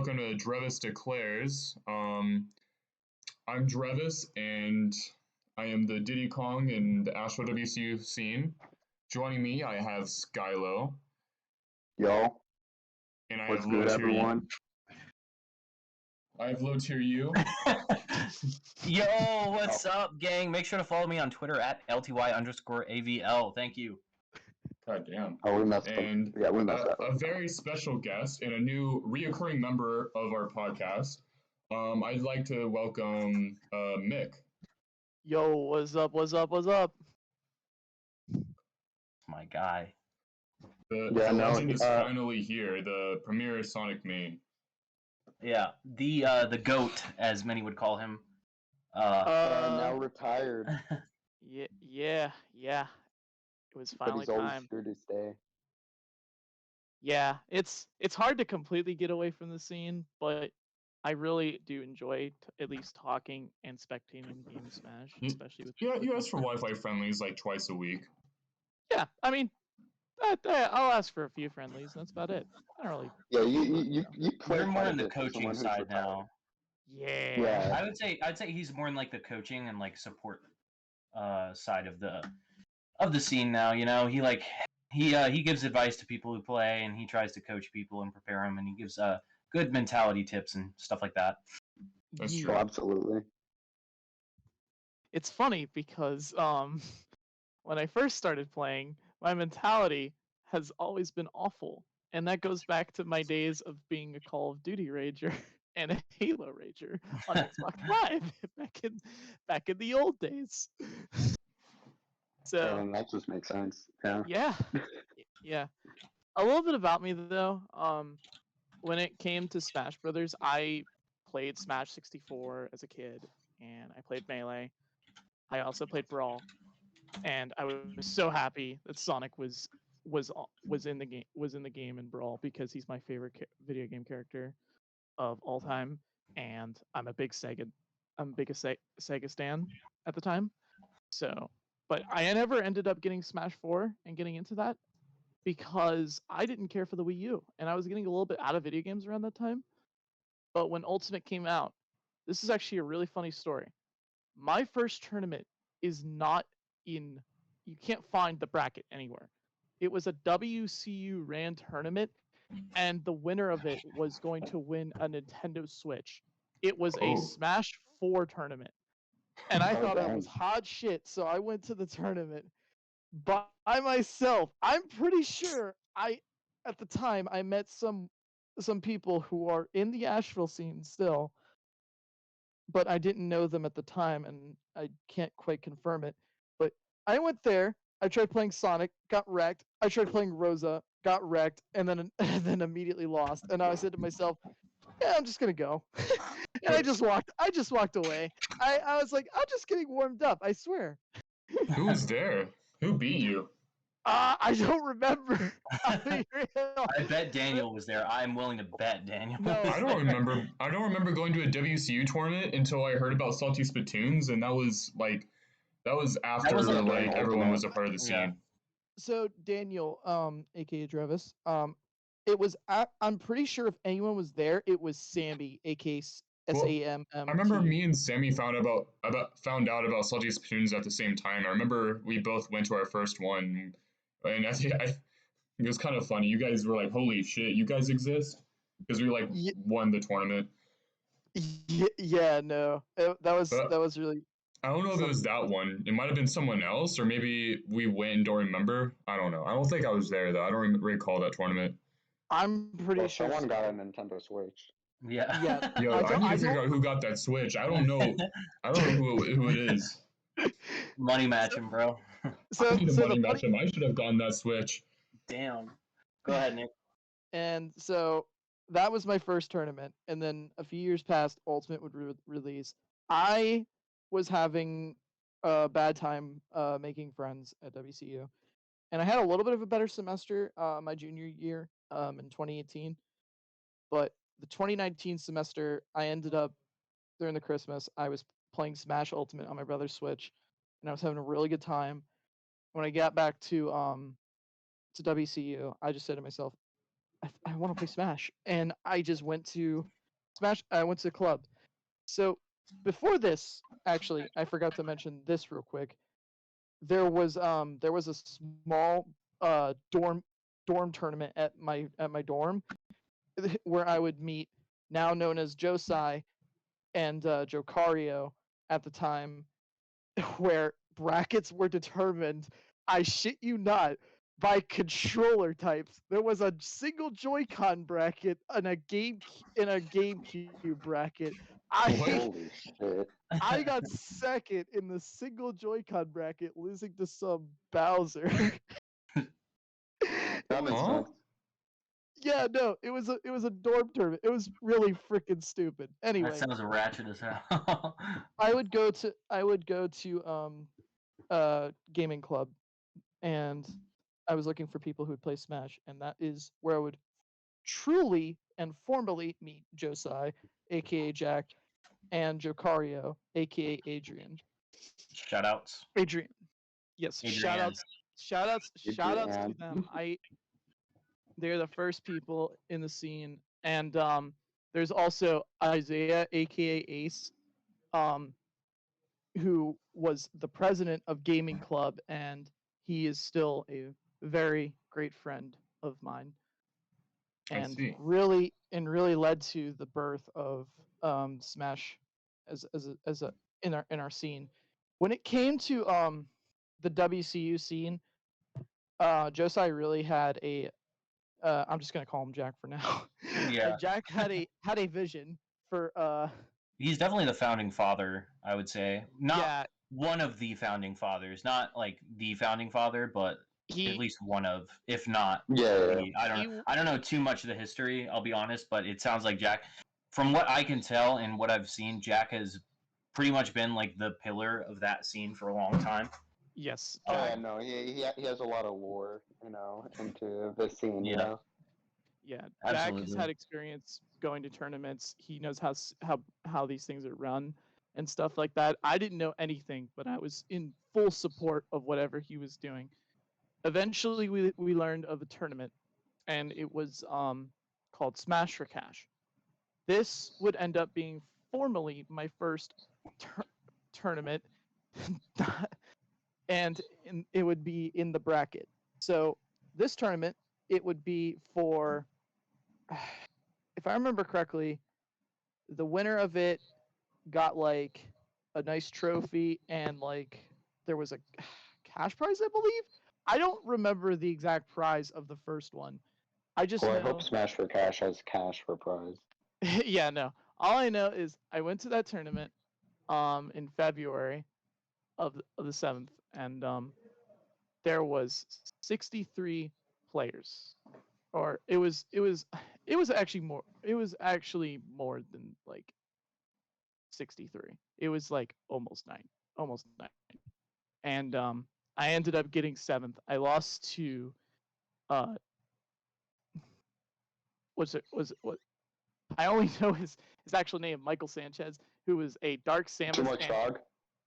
welcome to Drevis Declares. I'm Drevis, and I am the Diddy Kong in the Asheville WCU scene. Joining me, I have Skylo, Yo, and I what's have good, Low Tier You. everyone? I have Low Tier You. Yo, what's up, gang? Make sure to follow me on Twitter at LTY_AVL. Thank you. God damn. Oh, we messed up. And Yeah, we messed up. a very special guest and a new reoccurring member of our podcast. I'd like to welcome Mick. Yo, what's up? What's up? What's up? My guy. The Yeah, no, legend is finally here, the premier Sonic main. Yeah, the GOAT, as many would call him. Now retired, Yeah. It was but finally he's always time. here to stay. Yeah, it's hard to completely get away from the scene, but I really do enjoy at least talking and spectating Game Smash, especially with. Yeah, you ask for Wi-Fi friendlies like twice a week. Yeah, I mean, I'll ask for a few friendlies. That's about it. I don't really. Yeah, you play You're more quite a in the bit for coaching someone who's side retired. now. Yeah. I'd say he's more in like the coaching and like support side of the scene now. You know, he gives advice to people who play, and he tries to coach people and prepare them, and he gives good mentality tips and stuff like that. That's Yeah. true. Oh, absolutely. It's funny because when I first started playing, my mentality has always been awful. And that goes back to my days of being a Call of Duty rager and a Halo rager on Xbox Live back in the old days. So And that just makes sense. Yeah. yeah. A little bit about me though. When it came to Smash Brothers, I played Smash 64 as a kid, and I played Melee. I also played Brawl, and I was so happy that Sonic was in the game in Brawl because he's my favorite video game character of all time, and I'm a big Sega stan at the time. So, but I never ended up getting Smash 4 and getting into that because I didn't care for the Wii U, and I was getting a little bit out of video games around that time. But when Ultimate came out, this is actually a really funny story. My first tournament is not in. You can't find the bracket anywhere. It was a WCU ran tournament, and the winner of it was going to win a Nintendo Switch. It was a Smash 4 tournament. And I thought it was hot shit, so I went to the tournament by myself. I'm pretty sure at the time I met some people who are in the Asheville scene still, but I didn't know them at the time, and I can't quite confirm it. But I went there. I tried playing Sonic, got wrecked. I tried playing Rosa, got wrecked, and then immediately lost. And I said to myself, "Yeah, I'm just gonna go." And I just walked away. I was like, I'm just getting warmed up. I swear. Who was there? Who beat you? I don't remember. I bet Daniel was there. I'm willing to bet Daniel. No. I don't remember. I don't remember going to a WCU tournament until I heard about Salty Spittoons, and that was after like everyone was a part of the scene. Yeah. So Daniel, aka Drevis, it was. I'm pretty sure if anyone was there, it was Sammy, aka SAMM. I remember me and Sammy found out about Salty Spittoons at the same time. I remember we both went to our first one, and it was kind of funny. You guys were like, "Holy shit, you guys exist!" Because we won the tournament. Yeah, no, that was really. I don't know if it was that one. It might have been someone else, or maybe we went and don't remember. I don't know. I don't think I was there though. I don't recall that tournament. I'm pretty sure someone got a Nintendo Switch. Yeah. Yo, I need to figure out who got that Switch. I don't know. I don't know who it is. Money matching, bro. I need to money match him. I should have gotten that Switch. Damn. Go ahead, Nick. And so that was my first tournament, and then a few years passed. Ultimate would release. I was having a bad time making friends at WCU, and I had a little bit of a better semester my junior year in 2018. But the 2019 semester, I ended up during the Christmas. I was playing Smash Ultimate on my brother's Switch, and I was having a really good time. When I got back to WCU, I just said to myself, I want to play Smash, and I just went to Smash. I went to the club. So before this, actually, I forgot to mention this real quick. There was a small dorm tournament at my dorm where I would meet now known as Josai and Jocario at the time, where brackets were determined, I shit you not, by controller types. There was a single Joy-Con bracket and a GameCube bracket. Holy shit. I got second in the single Joy-Con bracket, losing to some Bowser. That makes sense. Yeah, no, it was a dorm tournament. It was really freaking stupid. Anyway, that sounds ratchet as hell. I would go to gaming club, and I was looking for people who would play Smash, and that is where I would truly and formally meet Josai, aka Jack, and Jocario, aka Adrian. Shoutouts. Adrian. Yes, Adrian. shoutouts to them. They're the first people in the scene, and there's also Isaiah, aka Ace, who was the president of Gaming Club, and he is still a very great friend of mine, and really led to the birth of Smash as a in our scene. When it came to the WCU scene, Josai really had a I'm just gonna call him Jack for now. Yeah. Jack had a vision for He's definitely the founding father, I would say. Not one of the founding fathers, not like the founding father, but at least one of, if not. Yeah. I don't know too much of the history, I'll be honest, but it sounds like Jack, from what I can tell and what I've seen, Jack has pretty much been like the pillar of that scene for a long time. Yes. Oh yeah, no, he has a lot of lore, into the scene, you know. Yeah, Absolutely. Jack has had experience going to tournaments. He knows how these things are run and stuff like that. I didn't know anything, but I was in full support of whatever he was doing. Eventually, we learned of a tournament, and it was called Smash for Cash. This would end up being formally my first tournament, and it would be in the bracket. So this tournament, it would be for, if I remember correctly, the winner of it got like a nice trophy, and like there was a cash prize, I believe. I don't remember the exact prize of the first one. I just know... I hope Smash for Cash has cash for prize. Yeah, no. All I know is I went to that tournament in February of the 7th, and there was 63 players. Or it was actually more than like 63. It was like almost 9. And I ended up getting 7th. I lost to what I only know his actual name, Michael Sanchez, who was a Dark Samus. Too Much Dog?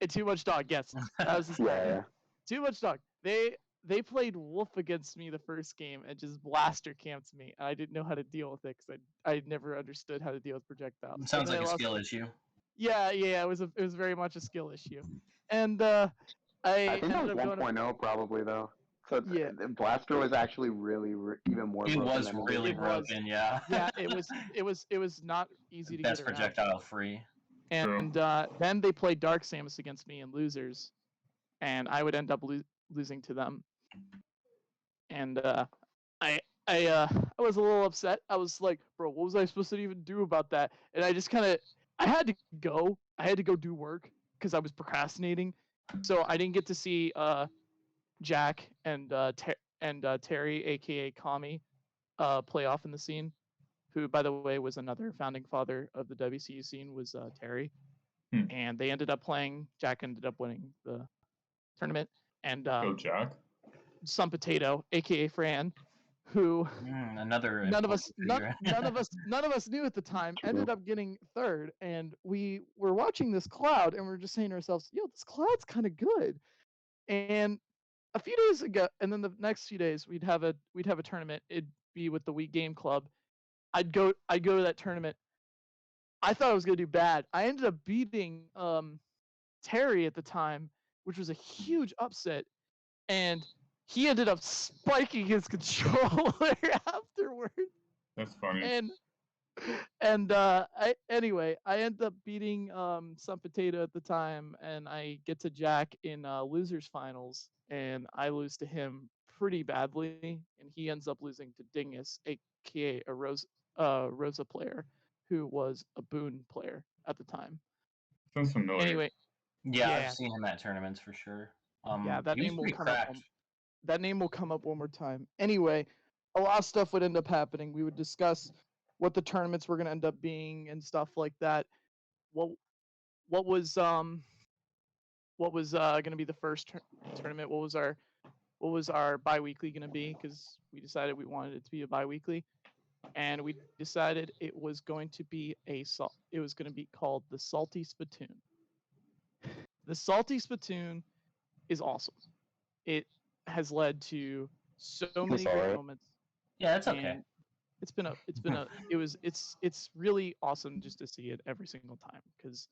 Too Much Dog, yes. That was his name. Too Much Dog. They played Wolf against me the first game and just blaster camped me. And I didn't know how to deal with it because I never understood how to deal with projectiles. Sounds like a skill issue. Yeah, it was very much a skill issue. And I think that was 1.0 probably though. So Blaster was actually really even more. It was really broken, yeah. Yeah, it was not easy to best get around. projectile free. And then they played Dark Samus against me in losers, and I would end up losing to them. And I was a little upset. I was like, bro, what was I supposed to even do about that? And I just I had to go do work because I was procrastinating. So I didn't get to see Jack and Terry, aka Kami, play off in the scene. Who, by the way, was another founding father of the WCU scene, was Terry. And they ended up playing. Jack ended up winning the tournament. And Go Jack. Some Potato, aka Fran, who another none of us knew at the time, ended up getting 3rd. And we were watching this cloud, and we were just saying to ourselves, "Yo, this cloud's kind of good." And a few days ago, and then the next few days, we'd have a tournament. It'd be with the Wii Game Club. I'd go to that tournament. I thought I was gonna do bad. I ended up beating Terry at the time, which was a huge upset, and he ended up spiking his controller afterward. That's funny. And anyway, I end up beating some potato at the time, and I get to Jack in losers finals, and I lose to him pretty badly, and he ends up losing to Dingus, aka a Rosa player, who was a Boone player at the time. Sounds familiar. Anyway, Yeah, I've seen him at tournaments for sure. Yeah, that he was name will pretty come cracked. up. That name will come up one more time. Anyway, a lot of stuff would end up happening. We would discuss what the tournaments were going to end up being and stuff like that. What was going to be the first tournament? What was our biweekly going to be? Because we decided we wanted it to be a biweekly, and we decided it was going to be called the Salty Spittoon. The Salty Spittoon is awesome. It has led to so many great moments. Yeah, that's okay. And it's really awesome just to see it every single time, because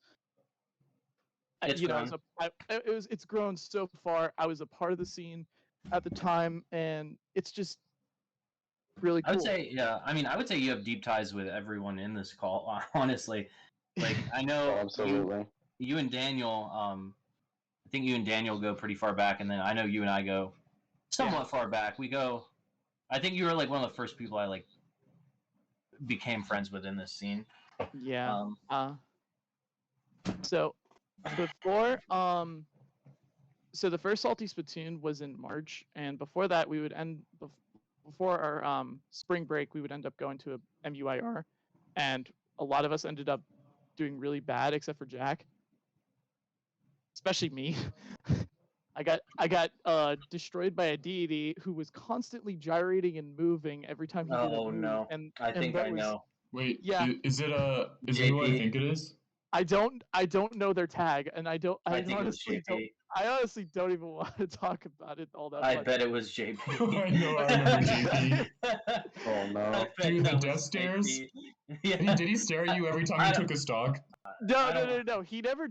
it's grown so far. I was a part of the scene at the time, and it's just really cool. I would say, yeah. I mean, I would say you have deep ties with everyone in this call. Honestly, like I know absolutely. You and Daniel. I think you and Daniel go pretty far back, and then I know you and I go somewhat far back. We go. I think you were like one of the first people I like became friends with in this scene. Yeah. So before so the first Salty Spittoon was in March, and before that we would before our spring break we would end up going to a MUIR, and a lot of us ended up doing really bad except for Jack, especially me. I got destroyed by a deity who was constantly gyrating and moving every time he did a move. No! And I think I know. Wait, yeah. Is it who I think it is? I don't know their tag, and I honestly don't even want to talk about it all that much. I bet it was JP. I know, I remember JP. Oh no. Dude, the death stares? Yeah. Did he stare at you every time you took a stock? No. He never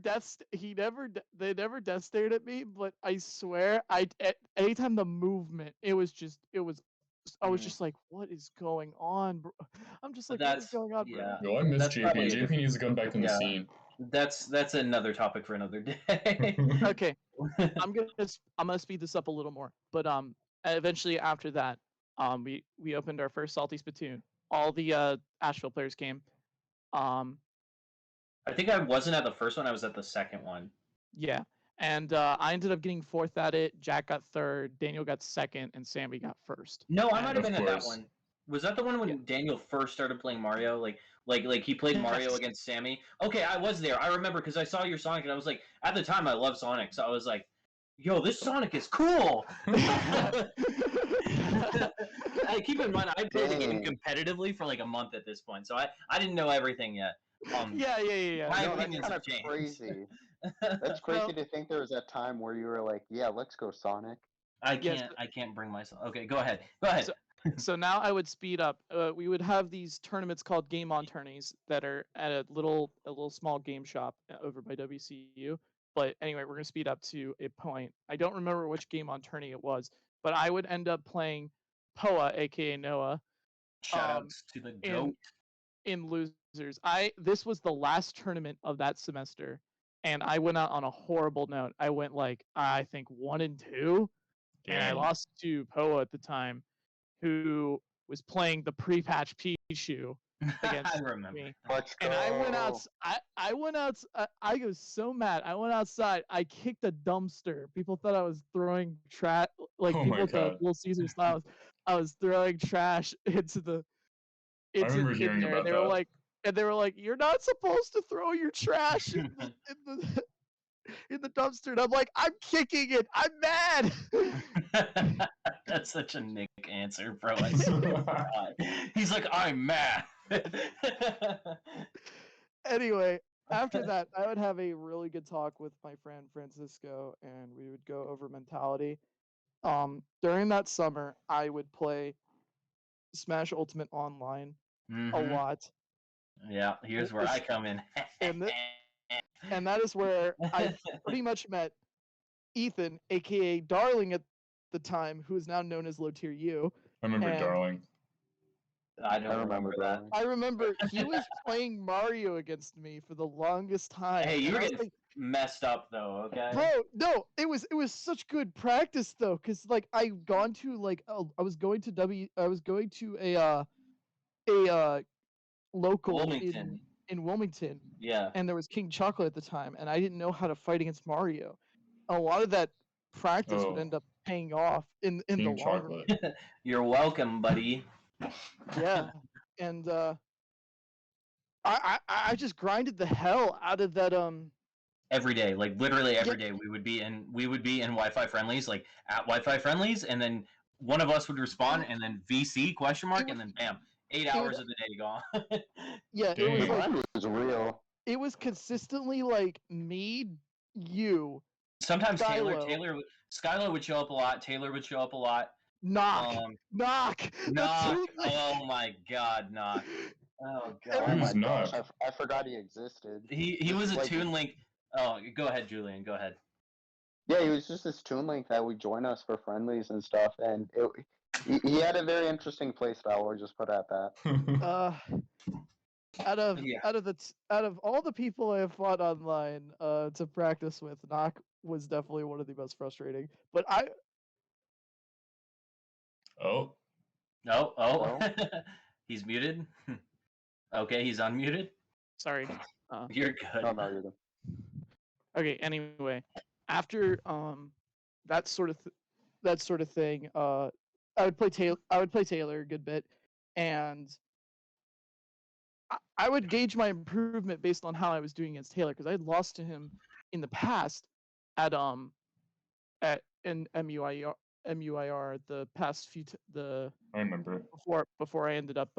they never death stared at me, but I swear anytime the movement, I was just like, what is going on, bro? I'm just like, what is going on, bro? Yeah. No, I miss JP. JP needs to come back in the scene. That's another topic for another day. Okay. I'm gonna speed this up a little more. But eventually after that, we opened our first Salty Spittoon. All the Asheville players came. I think I wasn't at the first one, I was at the second one. Yeah. And I ended up getting fourth at it. Jack got third, Daniel got second, and Sammy got first. No, I might have been at that one. Was that the one when Daniel first started playing Mario? Like he played Mario against Sammy? Okay, I was there. I remember because I saw your Sonic, and I was like, at the time I loved Sonic, so I was like, yo, this Sonic is cool! Keep in mind, I played the game competitively for like a month at this point, so I didn't know everything yet. Yeah. My no, opinions that's have kind of changed. crazy. That's crazy to think there was that time where you were like, yeah, let's go Sonic. I can't bring myself. Okay, go ahead. So now I would speed up. We would have these tournaments called Game On tourneys that are at a little small game shop over by WCU. But anyway, we're gonna speed up to a point. I don't remember which Game On tourney it was, but I would end up playing Poa, aka Noah. Shoutouts to the GOAT. In losers. This was the last tournament of that semester, and I went out on a horrible note. I went like I think 1-2, and I lost to Poa at the time, who was playing the pre-patch Pichu against me. And I went out. I went out. I was so mad. I went outside. I kicked a dumpster. People thought I was throwing trash. Like people thought Little Caesar style. I was throwing trash into the. I remember hearing about that. They were like, "You're not supposed to throw your trash in the dumpster." And I'm like, "I'm kicking it. I'm mad." That's such a Nick answer, bro. He's like, "I'm mad." Anyway, after that, I would have a really good talk with my friend Francisco, and we would go over mentality. During that summer, I would play Smash Ultimate Online a Mhm. lot. Yeah, here's where I come in. And that is where I pretty much met Ethan, aka Darling at the time, who is now known as Low Tier U. I remember And Darling. I don't remember that. I remember he was playing Mario against me for the longest time. Hey, you were and I was getting messed up though, okay? bro, no, it was such good practice though, cause like I was going to a local Wilmington. in Wilmington, Yeah. and there was King Chocolate at the time, and I didn't know how to fight against Mario. A lot of that practice would Oh. end up paying off in the King long run. Chocolate. You're welcome, buddy. Yeah, and I just grinded the hell out of that Every day, like literally every day, we would be in Wi-Fi friendlies, like at Wi-Fi friendlies, and then one of us would respond, and then VC question mark, and then bam, 8 hours of the day gone. Yeah, Dang. it was like It was real. it was consistently like me, you, Sometimes Skylo. Skylo would show up a lot. Taylor would show up a lot. Knock. Knock. That's Oh my God, Knock. Oh God. Oh Who's my gosh, Knock? I forgot he existed. He was a Like- Toon Link. Oh, go ahead, Julian. Go ahead. Yeah, he was just this Toon Link that would join us for friendlies and stuff, and he had a very interesting play style. We'll just put it at that. Out of Yeah. out of all the people I have fought online to practice with, Knock was definitely one of the most frustrating. But Oh. Oh. He's muted. Okay, he's unmuted. sorry. You're good. Oh no, you're good. Okay. Anyway, after that sort of thing, I would play Taylor a good bit, and I would gauge my improvement based on how I was doing against Taylor, because I had lost to him in the past at in MUIR the past I remember. before I ended up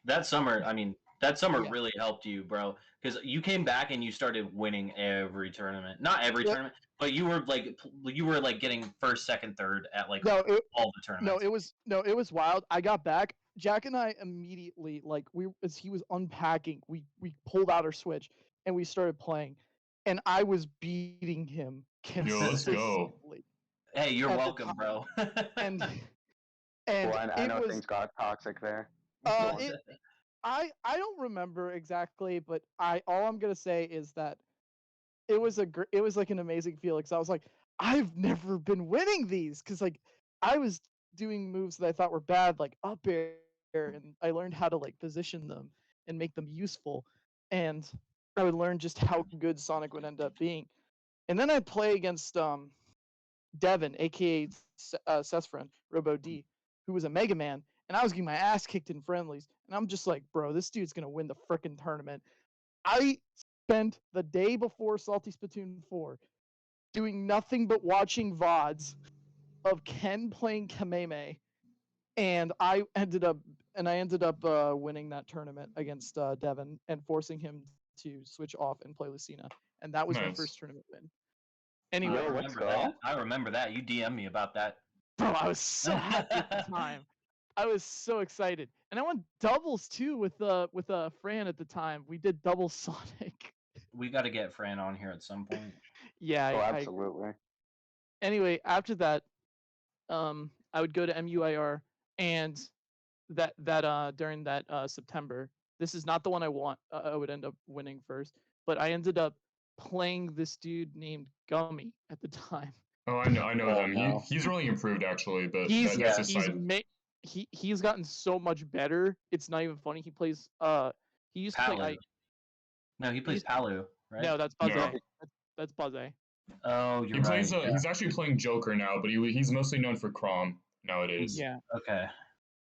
That summer Yeah. really helped you, bro, because you came back and you started winning every tournament. Not every Yep. tournament, but you were like getting first, second, third at like No, all the tournaments. it was wild. I got back. Jack and I immediately, like, as he was unpacking, we pulled out our Switch and we started playing, and I was beating him Yo, let's go. consistently. Hey, you're At the welcome, time. bro. And Well, I it know was things got toxic there. I don't remember exactly, but all I'm gonna say is that it was like an amazing feeling, because I was like, I've never been winning these, because like I was doing moves that I thought were bad, like up air, and I learned how to like position them and make them useful, and I would learn just how good Sonic would end up being. And then I'd play against Devin, aka Seth's friend, Robo D, who was a Mega Man, and I was getting my ass kicked in friendlies, and I'm just like, bro, this dude's gonna win the frickin' tournament. I spent the day before Salty Splatoon 4 doing nothing but watching VODs of Ken playing Kameme, and I ended up winning that tournament against Devin and forcing him to switch off and play Lucina, and that was my Nice. first tournament win. Anyway, Yo, let's go. I remember that. You DM me about that. bro, I was so happy at the time. I was so excited, and I won doubles too with Fran at the time. We did double Sonic. We got to get Fran on here at some point. Yeah, Oh, I absolutely. anyway, after that, I would go to MUIR, and during that September, this is not the one I want. I would end up winning first, but I ended up playing this dude named Gummy at the time. Oh, I know Oh, them. no. He's really improved actually, but He's that's a side. he's gotten so much better. It's not even funny. He plays he used to Palu. play No, he plays Palu, right? No, that's No. Buzz. That's Buzz. Oh, you're He plays. right. He's actually playing Joker now, but he's mostly known for Crom nowadays. Yeah. Okay.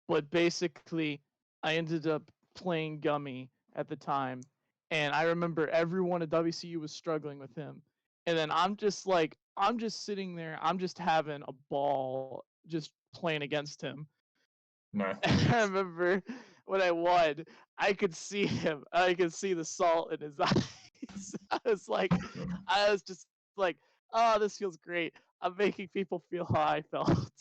But basically, I ended up playing Gummy at the time, and I remember everyone at WCU was struggling with him. And then I'm just sitting there, I'm just having a ball just playing against him. Nah. And I remember when I won, I could see him. I could see the salt in his eyes. I was just like, oh, this feels great. I'm making people feel how I felt.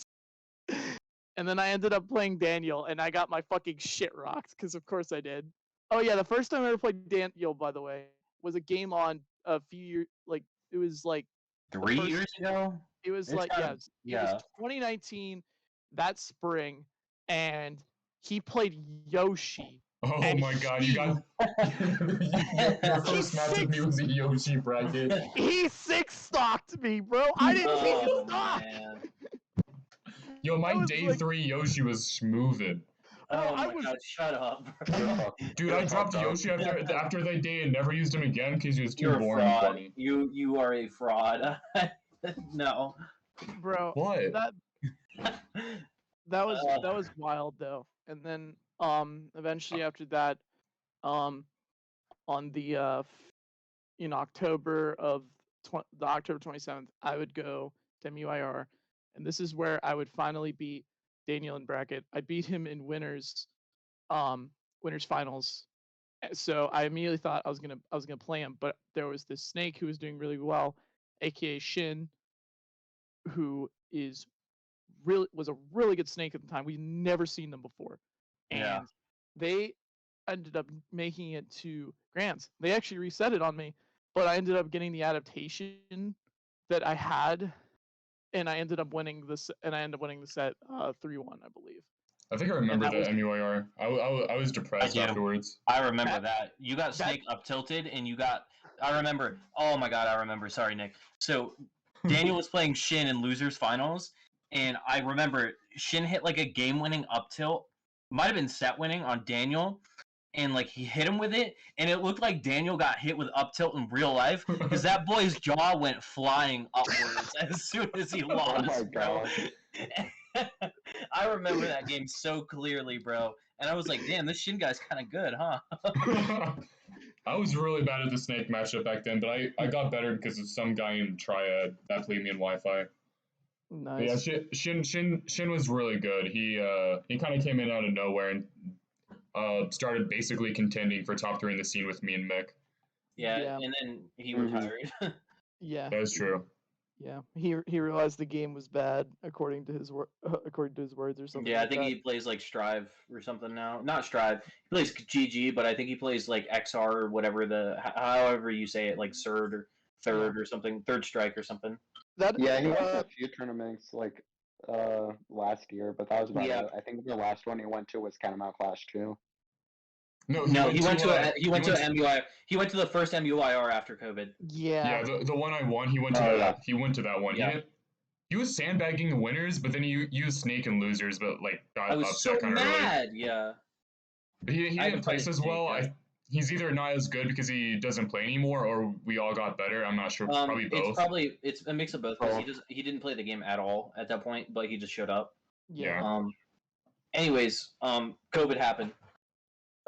And then I ended up playing Daniel, and I got my fucking shit rocked, because of course I did. Oh yeah, the first time I ever played Daniel, by the way, was a game on a few years, like, it was like 3 years ago. it was It's like, kind yeah, of- it was 2019, that spring, and he played Yoshi. Oh And my god, you got your first match with me was a Yoshi bracket. He six-stocked me, bro. I didn't see him Oh stock. man. Yo, my I was day like- 3 Yoshi was schmoving. Oh I my was- god, shut up. Dude, I dropped Yoshi after that day and never used him again because he was too You're a boring for fraud. me. You are a fraud. No. Bro, What? that was wild though. And then eventually after that, on the in October of the October 27th, I would go to MUIR, and this is where I would finally beat Daniel in bracket. I beat him in winners finals. So I immediately thought I was gonna play him, but there was this snake who was doing really well, aka Shin, who was a really good snake at the time. We'd never seen them before. And Yeah. they ended up making it to Grants. They actually reset it on me, but I ended up getting the adaptation that I had, and I ended up winning the set 3-1, I believe. I think I remember that the was- MUIR. I was depressed do. afterwards. I remember That- that. You got that- Snake up tilted, and you got. I remember. Oh my god, I remember. Sorry, Nick. So Daniel was playing Shin in losers finals, and I remember Shin hit like a game-winning up tilt, might have been set-winning on Daniel, and like he hit him with it, and it looked like Daniel got hit with up tilt in real life because that boy's jaw went flying upwards as soon as he lost. my bro. God. I remember that game so clearly, bro. And I was like, damn, this Shin guy's kind of good, huh? I was really bad at the snake matchup back then, but I got better because of some guy in Triad that played me in Wi-Fi. But yeah, Nice. Shin was really good. He kind of came in out of nowhere and started basically contending for top 3 in the scene with me and Mick. Yeah, Yeah. and then he Mhm. retired. Yeah. That is true. Yeah. He realized the game was bad according to his words or something. Yeah, I like think that. he plays like Strive or something now. Not Strive. He plays GG, but I think he plays like XR or whatever however you say it, like third or something, third strike or something. That Yeah, he went to a few tournaments like last year, but that was about Yeah. it. I think the last one he went to was Catamount Clash 2. No, He went to to MUI. He went to the first MUIR after COVID. yeah. Yeah, the one I won, he went to Oh, that. yeah. He went to that one. Yeah. He was sandbagging the winners, but then he used snake and losers, but like got I was upset so kind of early. mad. Yeah. He I didn't haven't place played as Snake well. yet. He's either not as good because he doesn't play anymore, or we all got better. I'm not sure. Probably both. It's a mix of both because he didn't play the game at all at that point, but he just showed up. Yeah. Anyways, COVID happened.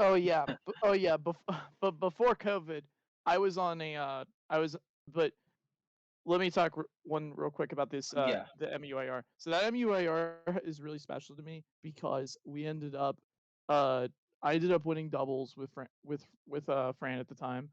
Oh yeah. But before COVID, I was on but let me talk one real quick about this Yeah. the MUIR. So that MUIR is really special to me because I ended up winning doubles with Fran at the time,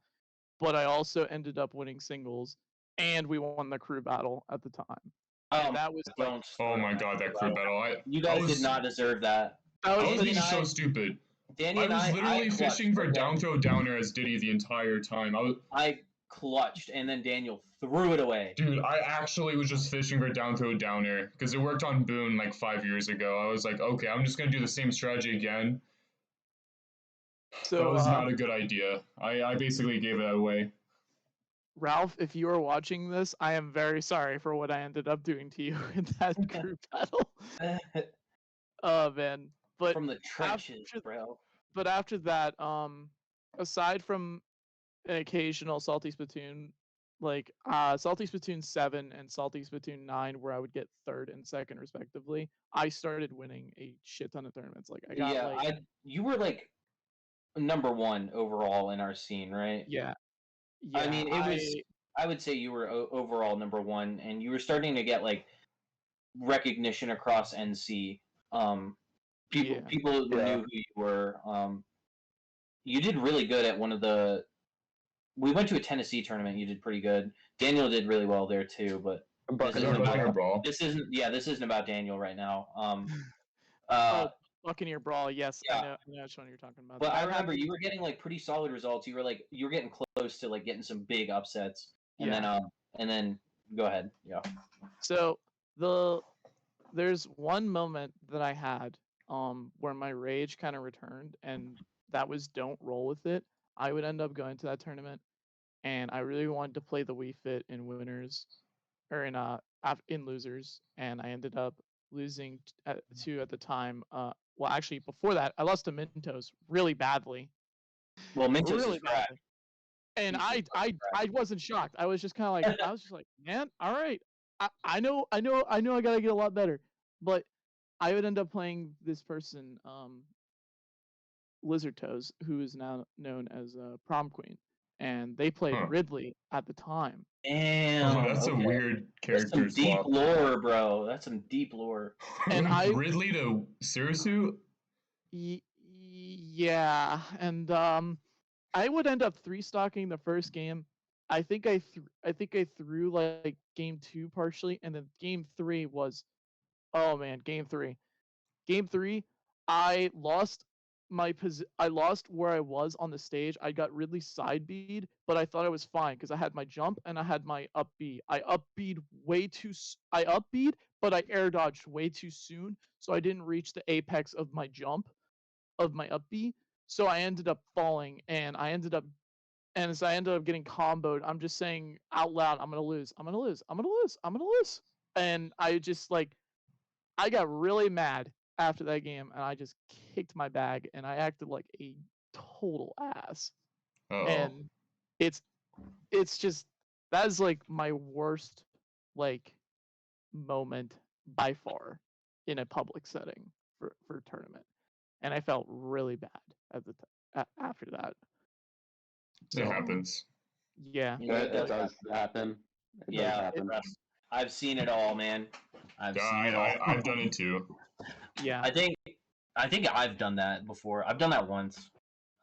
but I also ended up winning singles, and we won the crew battle at the time. And that was like, Don't Oh start my that god, that crew crew battle. battle! You guys was- did not deserve that. that I was was the being and so I- stupid. Danny I and was I literally clutched, fishing for okay? down throw downer as Diddy the entire time. I clutched, and then Daniel threw it away. Dude, I actually was just fishing for down throw downer because it worked on Boone like 5 years ago. I was like, okay, I'm just gonna do the same strategy again. So That was not a good idea. I basically gave that away. Ralph, if you are watching this, I am very sorry for what I ended up doing to you in that crew battle. Oh man. But From the trenches, after- bro. but after that, aside from an occasional Salty Splatoon, like Salty Splatoon 7 and Salty Splatoon 9, where I would get third and second respectively, I started winning a shit ton of tournaments. Like I got you were like number 1 overall in our scene, right? yeah. I mean, I would say you were overall number 1, and you were starting to get like recognition across NC. People Yeah. knew who you were. You did really good at one of the. We went to a Tennessee tournament. You did pretty good. Daniel did really well there too, but But This Yeah, isn't but about- brawl. this isn't. Yeah, this isn't about Daniel right now. Uh, Oh, Buccaneer Brawl. Yes, yeah. I know which one you're talking about. But I That remember happened. you were getting like pretty solid results. You were getting close to like getting some big upsets. And Yeah. then go ahead. Yeah. So there's one moment that I had where my rage kind of returned, and that was don't roll with it. I would end up going to that tournament, and I really wanted to play the Wii Fit in winners or in losers, and I ended up losing to at the time. Well, actually, before that, I lost to Mentos really badly, Well, Mentos is really trash. badly. And He's just fucking trash. I wasn't shocked. I was just kind of like, I was just like, man, all right, I know, I gotta get a lot better. But I would end up playing this person, Lizard Toes, who is now known as Prom Queen, and they played Huh. Ridley at the time. Oh, Damn. that's a Okay. weird That's character some deep swap. lore, bro. That's some deep lore. And I, Ridley to Sirisu? yeah, and I would end up 3-stocking the first game. I think I threw like game 2 partially, and then game 3 was, oh man, game 3. Game 3, I lost I lost where I was on the stage. I got really side bead, but I thought I was fine because I had my jump and I had my up B. I up bead I up bead, but I air dodged way too soon, so I didn't reach the apex of my jump of my up B. So I ended up falling, and as I ended up getting comboed, I'm just saying out loud, I'm gonna lose. I'm gonna lose. I'm gonna lose. I'm gonna lose. And I just I got really mad after that game, and I just kicked my bag, and I acted like a total ass. Oh. And it's just that is like my worst like moment by far in a public setting for a tournament, and I felt really bad after that. It So happens. yeah, Yeah, It does happen. It does Yeah, happen. I've seen it all, man. I've Yeah, seen it all. I've done it too. yeah. I think I've done that before. I've done that once.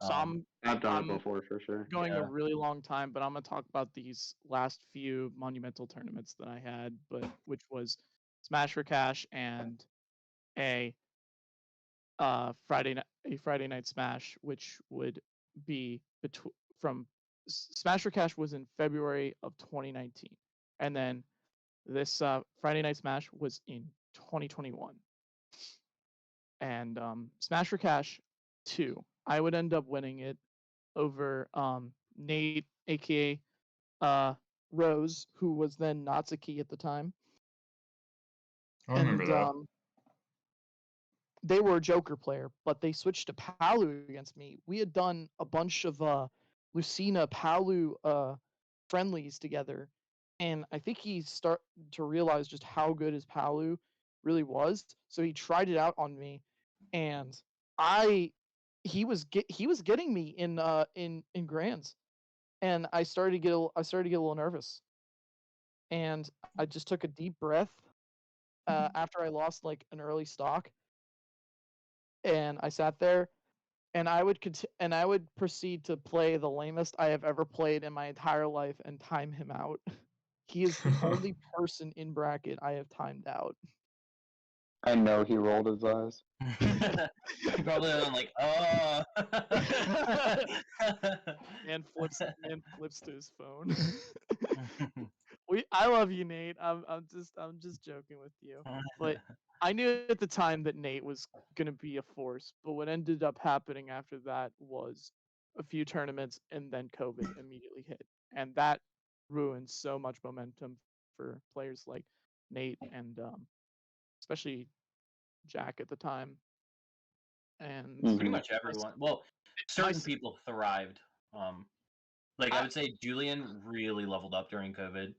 So I've done it I'm before for sure. going a Yeah. really long time, but I'm gonna talk about these last few monumental tournaments that I had, which was Smash for Cash and a Friday night Smash, which would be from Smash for Cash was in February of 2019, and then this Friday night Smash was in 2021. And Smash for Cash 2, I would end up winning it over Nate, aka Rose, who was then Natsuki at the time. I remember And that. they were a Joker player, but they switched to Palu against me. We had done a bunch of Lucina Palu friendlies together, and I think he started to realize just how good his Palu really was. So he tried it out on me, and he was getting me in grands, and I started to get a little nervous, and I just took a deep breath after I lost like an early stock, and I sat there, and I would proceed to play the lamest I have ever played in my entire life and time him out. He is the only person in bracket I have timed out. I know he rolled his eyes. Probably I'm like, Man flips to his phone. I love you, Nate. I'm just joking with you. But I knew at the time that Nate was gonna be a force. But what ended up happening after that was a few tournaments, and then COVID immediately hit, and that ruined so much momentum for players like Nate and especially Jack at the time. And pretty much everyone. Well, certain people thrived. Like I would say Julian really leveled up during COVID.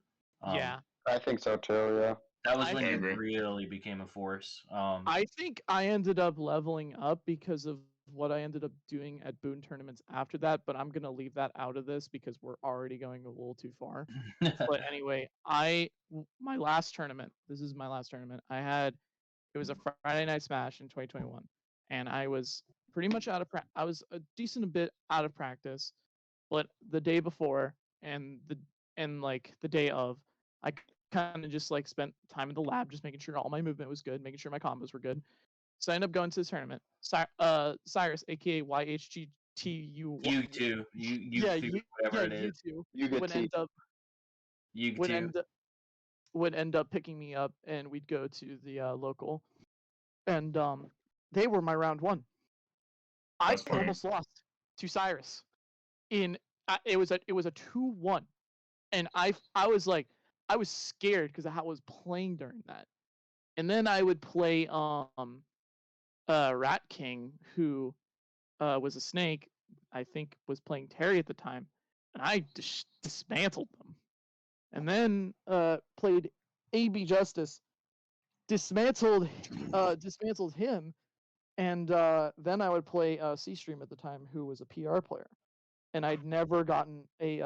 Yeah, I think so too. Yeah. That was I when I he agree. really became a force. I think I ended up leveling up because of what I ended up doing at Boone tournaments after that, but I'm gonna leave that out of this because we're already going a little too far. But anyway, my last tournament. This is my last tournament. It was a Friday night Smash in 2021, and I was pretty much I was a decent bit out of practice, but the day before and like the day of, I kind of just like spent time in the lab just making sure all my movement was good, making sure my combos were good. So I ended up going to the tournament. Cyrus, aka YHGTU. You too. You Yeah, two, you. whatever Yeah, it you is. two You get would T. end up You would two. end up would end up picking me up, and we'd go to the local, and they were my round one. I That's funny. almost lost to Cyrus. It was a 2-1, and I was like, I was scared because I was playing during that, and then I would play Rat King, who was a snake. I think was playing Terry at the time, and I dismantled them. And then played AB Justice, dismantled him, and then I would play C Stream at the time, who was a PR player, and I'd never gotten a.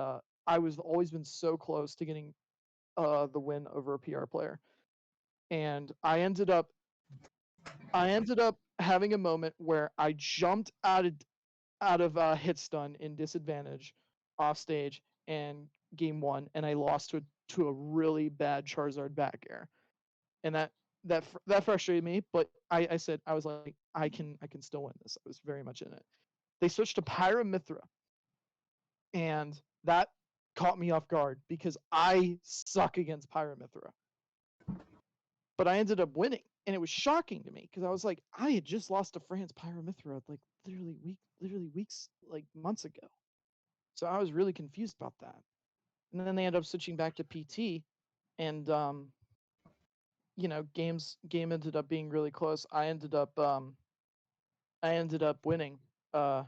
I was always been so close to getting the win over a PR player, and I ended up having a moment where I jumped out of hit stun in disadvantage off stage and game one, and I lost to a really bad Charizard back air, and that frustrated me. But I said, I was like, I can still win this. I was very much in it. They switched to Pyramithra, and that caught me off guard because I suck against Pyramithra. But I ended up winning, and it was shocking to me because I was like, I had just lost to France Pyramithra like literally weeks, like months ago. So I was really confused about that. And then they ended up switching back to PT, and game ended up being really close. I ended up winning the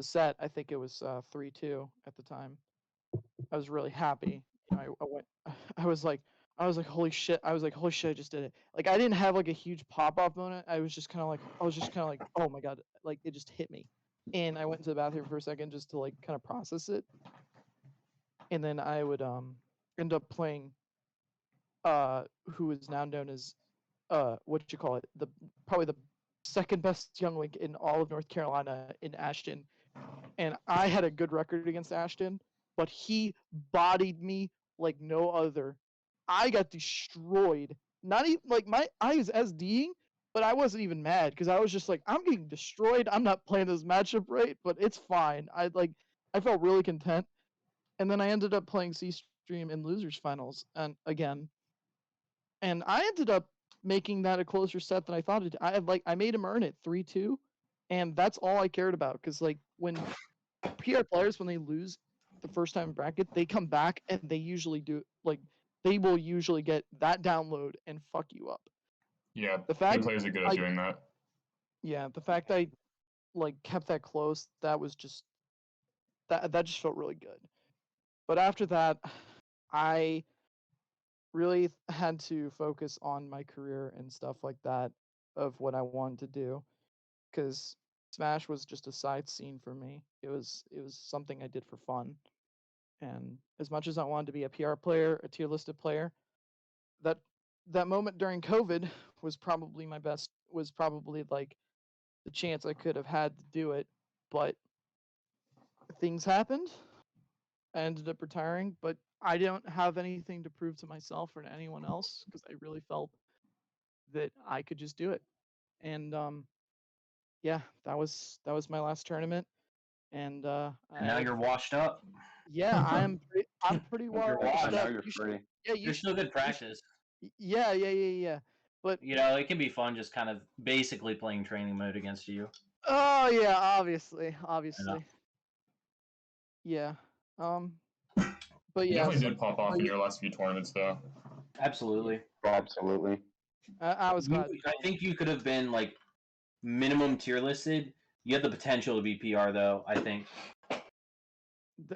set. I think it was 3-2 at the time. I was really happy. I went. I was like, holy shit! I was like, holy shit! I just did it. Like, I didn't have like a huge pop off moment. I was just kind of like, oh my god! Like, it just hit me. And I went to the bathroom for a second just to like kind of process it. And then I would end up playing who is now known as what you call it, the probably the second best young link in all of North Carolina in Ashton. And I had a good record against Ashton, but he bodied me like no other. I got destroyed. Not even like I was SDing, but I wasn't even mad because I was just like, I'm getting destroyed. I'm not playing this matchup right, but it's fine. I felt really content. And then I ended up playing C Stream in losers finals and again. And I ended up making that a closer set than I thought it. I made him earn it 3-2, and that's all I cared about because like when PR players, when they lose the first time in bracket, they come back and they usually do like they will usually get that download and fuck you up. Yeah, The good fact players are good at doing that. the fact I like kept that close, that was just that just felt really good. But after that, I really had to focus on my career and stuff like that of what I wanted to do because Smash was just a side scene for me. It was something I did for fun. And as much as I wanted to be a PR player, a tier listed player, that that moment during COVID was probably my best. Was probably like the chance I could have had to do it, but things happened. I ended up retiring, but I don't have anything to prove to myself or to anyone else because I really felt that I could just do it. And yeah, that was my last tournament, and And now you're washed up. yeah, I'm pretty You're well washed. washed Now up. you're You should, free. yeah, you You're should, still good you should, practice. yeah. But You know, it can be fun just kind of basically playing training mode against you. oh yeah, You know? obviously, yeah. Um, but You yeah, definitely so did pop off in your last few tournaments, though. Absolutely. Absolutely. I was glad. I think you could have been like minimum tier listed. You have the potential to be PR though, I think.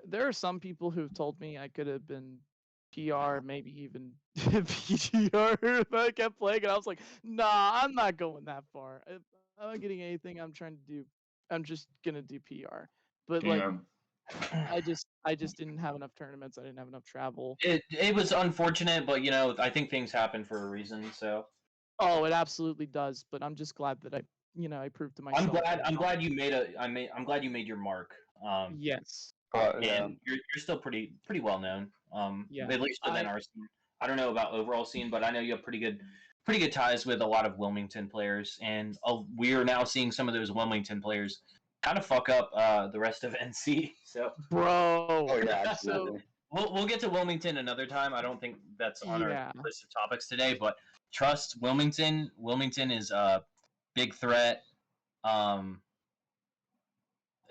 There are some people who've told me I could have been PR, maybe even PGR if I kept playing, and I was like, nah, I'm not going that far. If I'm not getting anything I'm trying to do. I'm just gonna do PR. But like, Damn. I just didn't have enough tournaments. I didn't have enough travel. It was unfortunate, but you know, I think things happen for a reason, so Oh, it absolutely does. But I'm just glad that I proved to myself. I'm glad you made I'm glad you made your mark. Yes. Yeah. And you're still pretty well known. Yeah. At least within our scene. I don't know about overall scene, but I know you have pretty good pretty good ties with a lot of Wilmington players, and we are now seeing some of those Wilmington players kind of fuck up the rest of NC. So, Bro. Oh yeah, So absolutely. we'll get to Wilmington another time. I don't think that's on our yeah. list of topics today, but trust Wilmington. Wilmington is a big threat.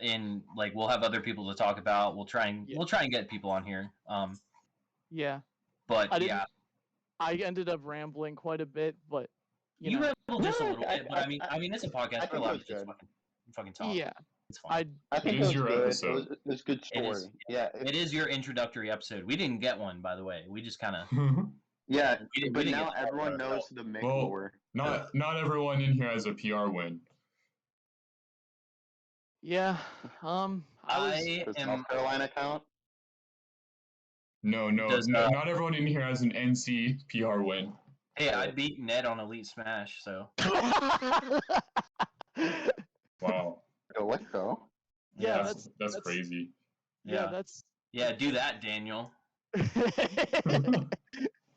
And like we'll have other people to talk about. We'll try and get people on here. Yeah. But I didn't. yeah, I ended up rambling quite a bit, but you know. rambled just a No, little bit. But I mean, it's a podcast. I We're think it allowed was to just good. fucking talk. Yeah. It's fine. I think It it is was your good. episode. It was a good It is. story. Yeah. It is your introductory episode. We didn't get one, by the way. We just kind of. Yeah, we but didn't now get that everyone one. knows the Mick Well, lore. not everyone in here has a PR win. Yeah. I Does am. South Carolina count? No, Does, not everyone in here has an NC PR win. Hey, I beat Ned on Elite Smash, so. Wow. Go, let's go. Yeah, that's crazy. Yeah, Yeah. that's. Yeah, do that, Daniel.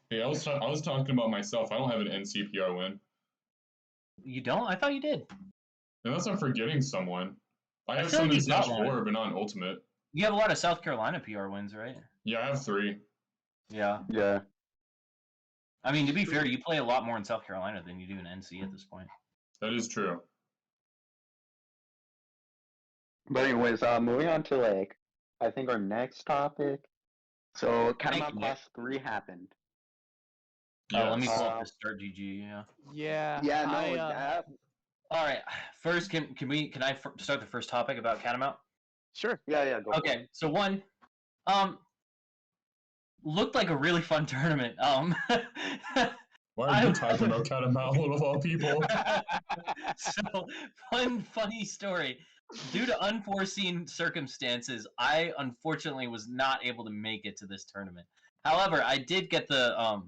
Hey, I was talking about myself. I don't have an NC PR win. You don't? I thought you did. Unless I'm forgetting someone. I have feel some like in you got Smash one. 4, but not in Ultimate. You have a lot of South Carolina PR wins, right? Yeah, I have 3. Yeah. Yeah. I mean, to be fair, you play a lot more in South Carolina than you do in NC at this point. That is true. But anyways, moving on to like, I think our next topic. So Catamount you, Class 3 happened. Oh, let me Yes. pull up the start GG. Yeah. Yeah. Yeah, no, that. All right. First, can I start the first topic about Catamount? Sure. Yeah, go. Okay. So one, looked like a really fun tournament. Why are you talking about Catamount of all people? So funny story. Due to unforeseen circumstances, I unfortunately was not able to make it to this tournament. However, I did get the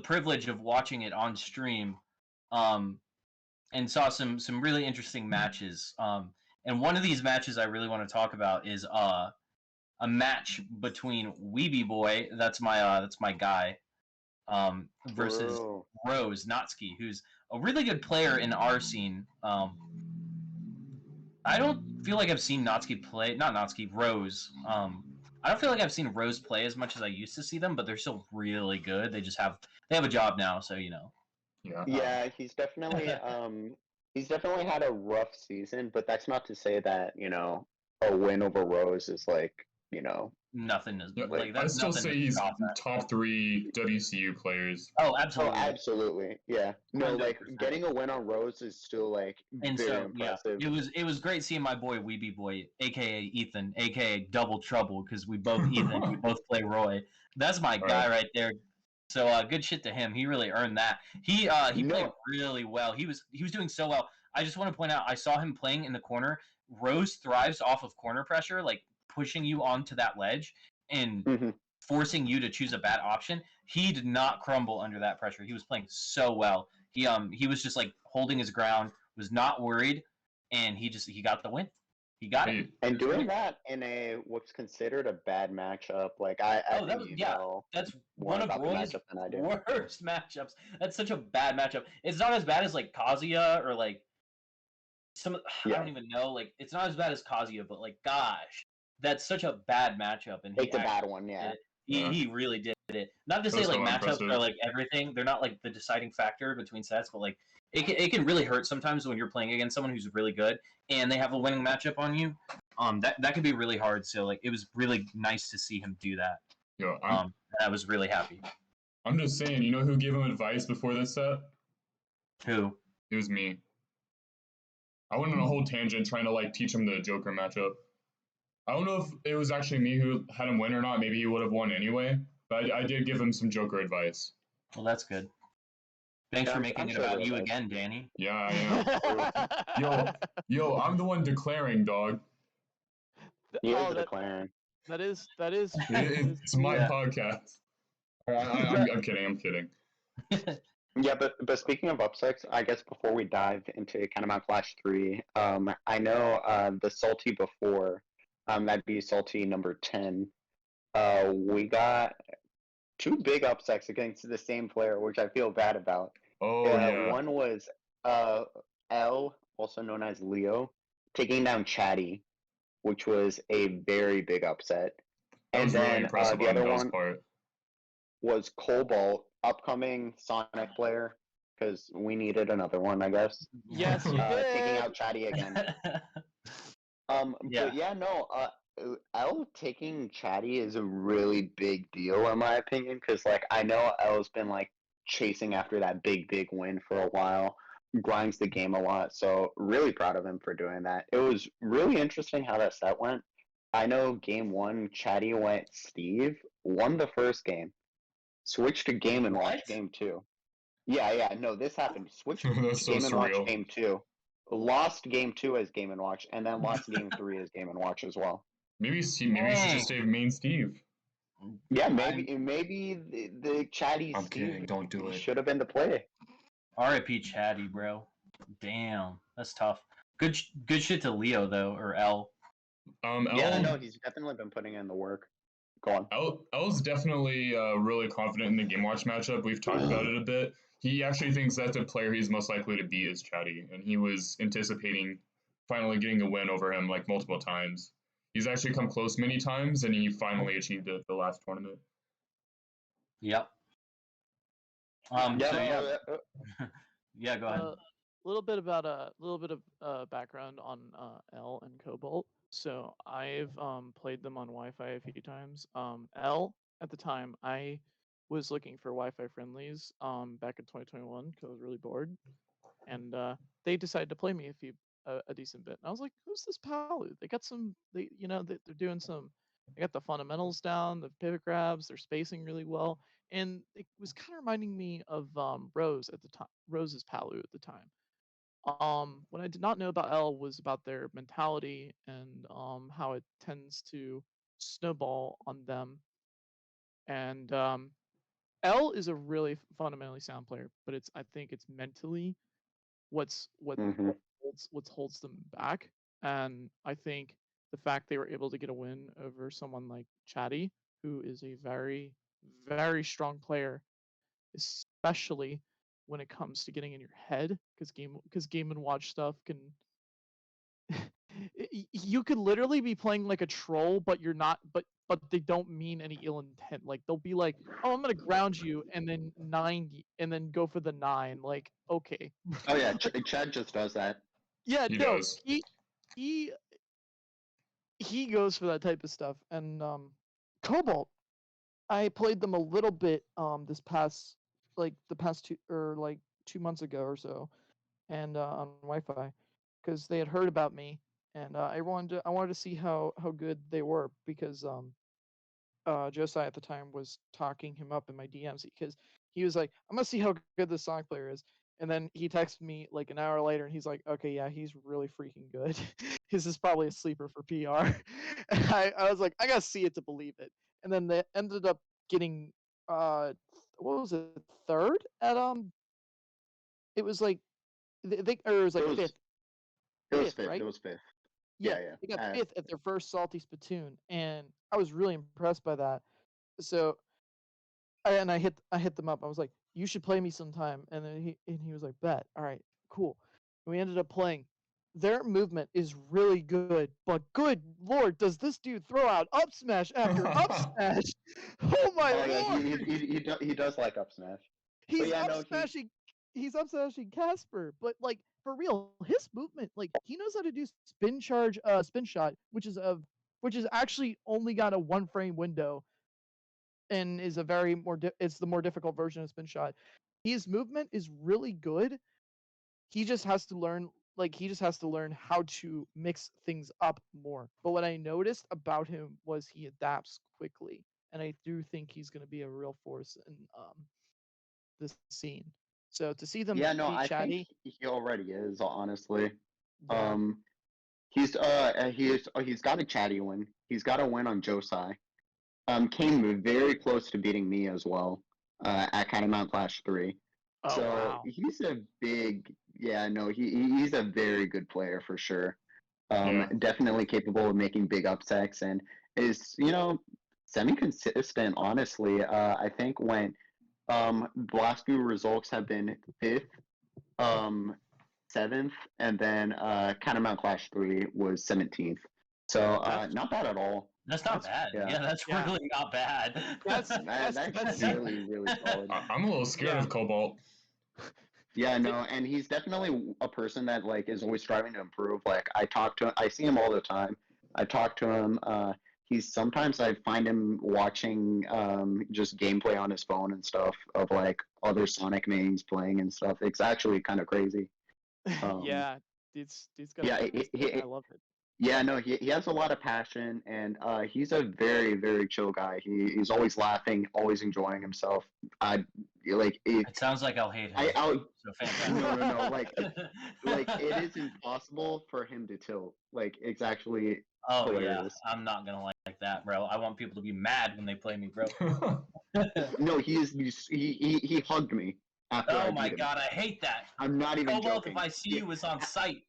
privilege of watching it on stream, and saw some really interesting matches. And one of these matches I really want to talk about is a match between Weeby Boy, that's my guy, versus Rose Natsuki, who's a really good player in our scene. I don't feel like I've seen Natsuki play, not Natsuki, Rose. I don't feel like I've seen Rose play as much as I used to see them, but they're still really good. They have a job now, so you know. Yeah. Yeah, he's definitely had a rough season, but that's not to say that, a win over Rose is like, Nothing is like I that's still nothing say to he's scoff at. top 3 WCU players. Oh, Oh, absolutely. absolutely. Yeah. No, like 100%. getting a win on Rose is still like And very so impressive. yeah, it was great seeing my boy Weeby Boy, aka Ethan, aka Double Trouble, because we both Ethan, we both play Roy. That's my guy right there. So good shit to him. He really earned that. He played really well. He was doing so well. I just want to point out, I saw him playing in the corner. Rose thrives off of corner pressure, like pushing you onto that ledge and forcing you to choose a bad option. He did not crumble under that pressure. He was playing so well. He was just like holding his ground, was not worried, and he got the win. He got it. And doing that in a what's considered a bad matchup, like I think that's more one of about the Roy's matchup than I do. worst matchups. That's such a bad matchup. It's not as bad as like Kazuya or like I don't even know. Like it's not as bad as Kazuya, but like gosh, that's such a bad matchup. And it's a bad one, yeah. He really did it. Not to say like matchups are like everything. They're not like the deciding factor between sets, but like it can really hurt sometimes when you're playing against someone who's really good and they have a winning matchup on you. That can be really hard. So like it was really nice to see him do that. Yo, I was really happy. I'm just saying, you know who gave him advice before this set? Who? It was me. I went on a whole tangent trying to like teach him the Joker matchup. I don't know if it was actually me who had him win or not. Maybe he would have won anyway. But I did give him some Joker advice. Well, that's good. Thanks for making it about you again, Danny. Yeah, I am. Yo, I'm the one declaring, dog. He is declaring. That is. It's my podcast. I'm kidding. Yeah, but speaking of upsets, I guess before we dive into Catamount Clash 3, I know the Salty before, that'd be Salty number 10. We got two big upsets against the same player, which I feel bad about. Oh yeah, One was uh, L, also known as Leo, taking down Chatty, which was a very big upset. that And was really then impressive the on other Bell's one part. was Cobalt, upcoming Sonic player, because we needed another one, I guess. Yes, you Taking did. out Chatty again. Yeah. But yeah, no, L taking Chatty is a really big deal in my opinion, because like I know L's been like chasing after that big win for a while, grinds the game a lot, so really proud of him for doing that. It was really interesting how that set went. I know game one, Chatty went Steve, won the first game, switched to Game and Watch What? game two. Yeah, no, this happened. Switched That's to so Game and Watch surreal. game two, lost game two as Game and Watch, and then lost game three as Game and Watch as well. Maybe you should just Dang. stay main Steve. Yeah, I'm maybe the chatty I'm Steve kidding. Don't do it. should have been the play. RIP Chatty, bro. Damn, that's tough. Good shit to Leo though, or L. Yeah, no, L he's definitely been putting in the work. Go on. L's definitely really confident in the Game Watch matchup. We've talked about it a bit. He actually thinks that the player he's most likely to beat is Chatty, and he was anticipating finally getting a win over him like multiple times. He's actually come close many times, and he finally achieved it the last tournament. Yep. Yeah, So yeah, no, yeah. Go ahead. A little bit of background on L and Cobalt. So I've played them on Wi-Fi a few times. L at the time I was looking for Wi-Fi friendlies back in 2021 because I was really bored, and they decided to play me a decent bit. And I was like, "Who's this Palu?" They got some. They're doing some. They got the fundamentals down, the pivot grabs. They're spacing really well, and it was kind of reminding me of Rose at the time. Rose's Palu at the time. What I did not know about L was about their mentality and how it tends to snowball on them. And L is a really fundamentally sound player, but I think it's mentally what's what mm-hmm. what holds them back. And I think the fact they were able to get a win over someone like Chatty, who is a very strong player, especially when it comes to getting in your head, because Game and Watch stuff can you could literally be playing like a troll, but you're not. But they don't mean any ill intent. Like they'll be like, "Oh, I'm gonna ground you," and then and then go for the 9. Like, okay. Oh yeah, Chad just does that. Yeah, He no, does. he he goes for that type of stuff. And Cobalt, I played them a little bit this past the past 2 months ago or so, and on Wi-Fi, because they had heard about me, and I wanted to see how good they were, because Josiah at the time was talking him up in my DMs, because he was like, I'm gonna see how good this Sonic player is. And then he texted me like an hour later, and he's like, okay, yeah, he's really freaking good. His is probably a sleeper for PR. And I was like, I gotta see it to believe it. And then they ended up getting what was it, third at it was like or it was like It was fifth, fifth. right? It was fifth. Yeah, Yeah. they got fifth at their first Salty Spittoon, and I was really impressed by that. So I hit them up. I was like, "You should play me sometime." And then he was like, "Bet, all right, cool." And we ended up playing. Their movement is really good, but good lord, does this dude throw out up smash after up smash? Oh my Oh yeah, lord! he does like up smash. But He's yeah, up no, smashing. He's up smashing Casper, but like for real, his movement, like he knows how to do spin shot, which is actually only got a 1 frame window, and is a it's the more difficult version of spin shot. His movement is really good. He just has to learn how to mix things up more. But what I noticed about him was he adapts quickly, and I do think he's going to be a real force in this scene. So to see them yeah, no, beat I think Chatty, he already is, honestly. yeah. Um, he's got a Chatty win. He's got a win on Josai. Came very close to beating me as well. At Catamount Flash 3. Oh So wow. he's a big, yeah, no, he's a very good player for sure. Yeah. Definitely capable of making big upsets, and is semi-consistent, honestly. I think when the last few results have been 5th, 7th, and then Catamount Clash 3 was 17th. So not bad at all. That's not bad. Yeah. Yeah, that's really not bad. That's That's really, really solid. I'm a little scared Yeah. of Cobalt. Yeah, no, and he's definitely a person that like is always striving to improve. Like I see him all the time. I talk to him. He's sometimes I find him watching just gameplay on his phone and stuff of like other Sonic mains playing and stuff. It's actually kind of crazy. Yeah, dude's got Yeah, I love it. yeah, no, he has a lot of passion, and he's a very, very chill guy. He's always laughing, always enjoying himself. I like it. It sounds like I'll hate him. So fantastic. no, like it is impossible for him to tilt. Like it's actually hilarious. Yeah, I'm not gonna like that, bro. I want people to be mad when they play me, bro. No, he hugged me after I Oh beat my him. god, I hate that. I'm not even Cobalt, joking. if I see you, is on site.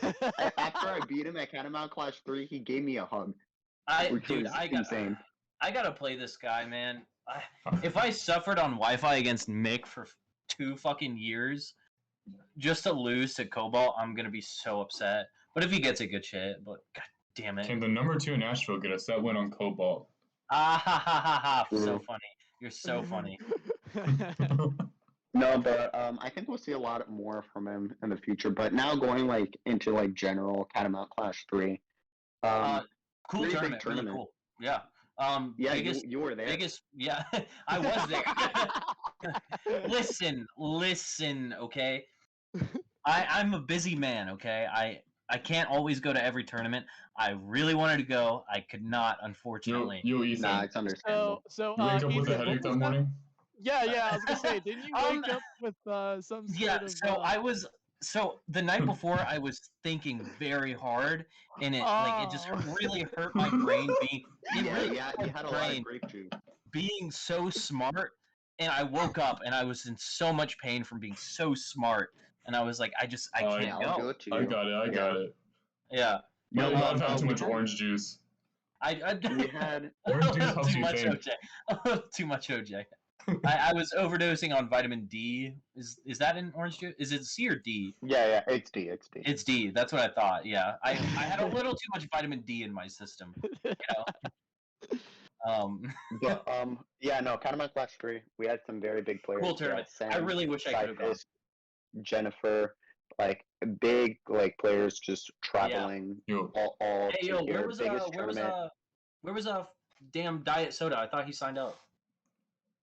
After I beat him at Catamount Clash 3, he gave me a hug, which was insane. I gotta play this guy, man. If I suffered on Wi-Fi against Mick for 2 fucking years just to lose to Cobalt, I'm gonna be so upset. But if he gets a good shit, but god damn it. Can the number 2 in Nashville get a set win on Cobalt? Ah ha ha ha ha! So funny. You're so funny. No, but I think we'll see a lot more from him in the future. But now going like into like general Catamount Clash 3. Cool really tournament, big really tournament. cool. Yeah. Yeah, biggest, you were there. Biggest, yeah, I was there. Listen, okay. I'm a busy man, okay. I can't always go to every tournament. I really wanted to go. I could not, unfortunately. Yo, Ethan. Nah, it's understandable. So you wake up with a Ethan, headache what that was morning? Yeah, I was gonna say, didn't you wake up with some sort Yeah, of? so the night before I was thinking very hard, and it just really hurt my brain being. Yeah, you had a lot of grape juice. Being so smart, and I woke up and I was in so much pain from being so smart, and I was like, I can't I'll go. do it to you. I got it. Yeah. But I've had too much we had- orange juice. We had Orange juice helps too you much think. OJ. Too much OJ. I was overdosing on vitamin D. Is that in orange juice? Is it C or D? yeah, it's D. It's D. That's what I thought. Yeah, I had a little too much vitamin D in my system. You know. But yeah, no, Catamount Clash 3. We had some very big players. Cool tournament. Sam, I really wish I could have gone. Jennifer, like big like players just traveling Yo. all Hey to yo, their biggest tournament. where was damn Diet Soda? I thought he signed up.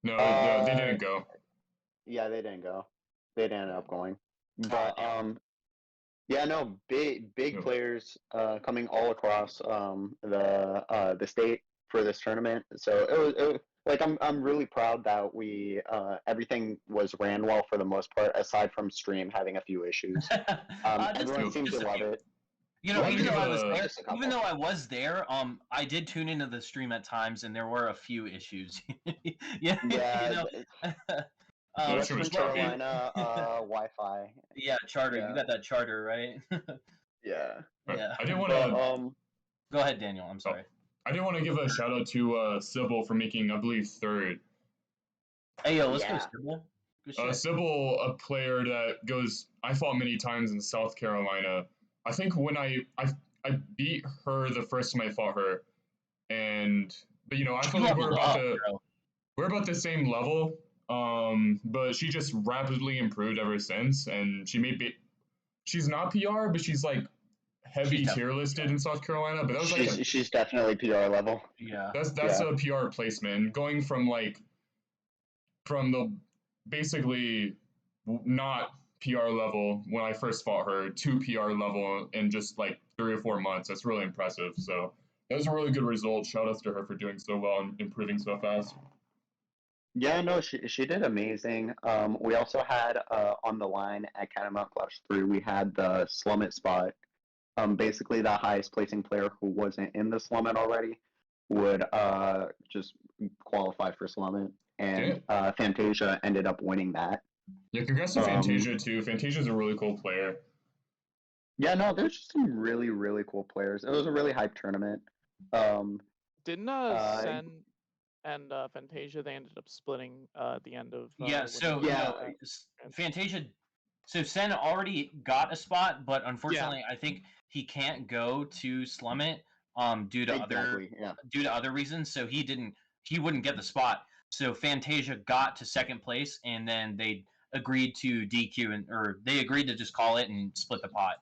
No, they didn't go. Yeah, they didn't go. They didn't end up going. But damn. yeah, no, big Yeah. players coming all across the state for this tournament. So it was like I'm really proud that we everything was ran well for the most part, aside from stream having a few issues. Everyone seemed to love it. You know, Well, even though I was uh, there, Just a couple. even though I was there, I did tune into the stream at times, and there were a few issues. Yeah, Yeah, you know. Western Western Charter. Carolina Wi-Fi. Yeah, charter. Yeah. You got that charter, right? Yeah. Yeah. I didn't want But, to. Go ahead, Daniel. I'm sorry. I didn't want to give a shout out to Sybil for making, I believe, 3rd. Hey, yo, let's Yeah. go, Sybil. Good shit. Sybil, a player that goes. I fought many times in South Carolina. I think when I beat her the first time I fought her, but you know I feel like we're about the same level. But she just rapidly improved ever since, and she's not PR, but she's like heavy tier listed in South Carolina. But that was she's definitely PR level. Yeah. That's a PR placement, going from the basically not PR level when I first fought her to PR level in just like 3 or 4 months. That's really impressive. So that was a really good result. Shout outs to her for doing so well and improving so fast. Yeah, no, she did amazing. We also had on the line at Catamount Clash 3, we had the Slummet spot. Basically, the highest placing player who wasn't in the Slummet already would just qualify for Slummet, and Fantasia ended up winning that. Yeah, congrats to Fantasia too. Fantasia's a really cool player. Yeah, no, there's just some really, really cool players. It was a really hype tournament. Didn't and Fantasia, they ended up splitting at the end of Yeah, so winning, Yeah. no, Fantasia. So Sen already got a spot, but yeah, unfortunately, I think he can't go to Slummit due to Exactly. Yeah. other reasons. So he wouldn't get the spot. So Fantasia got to second place, and then they agreed to DQ or they agreed to just call it and split the pot.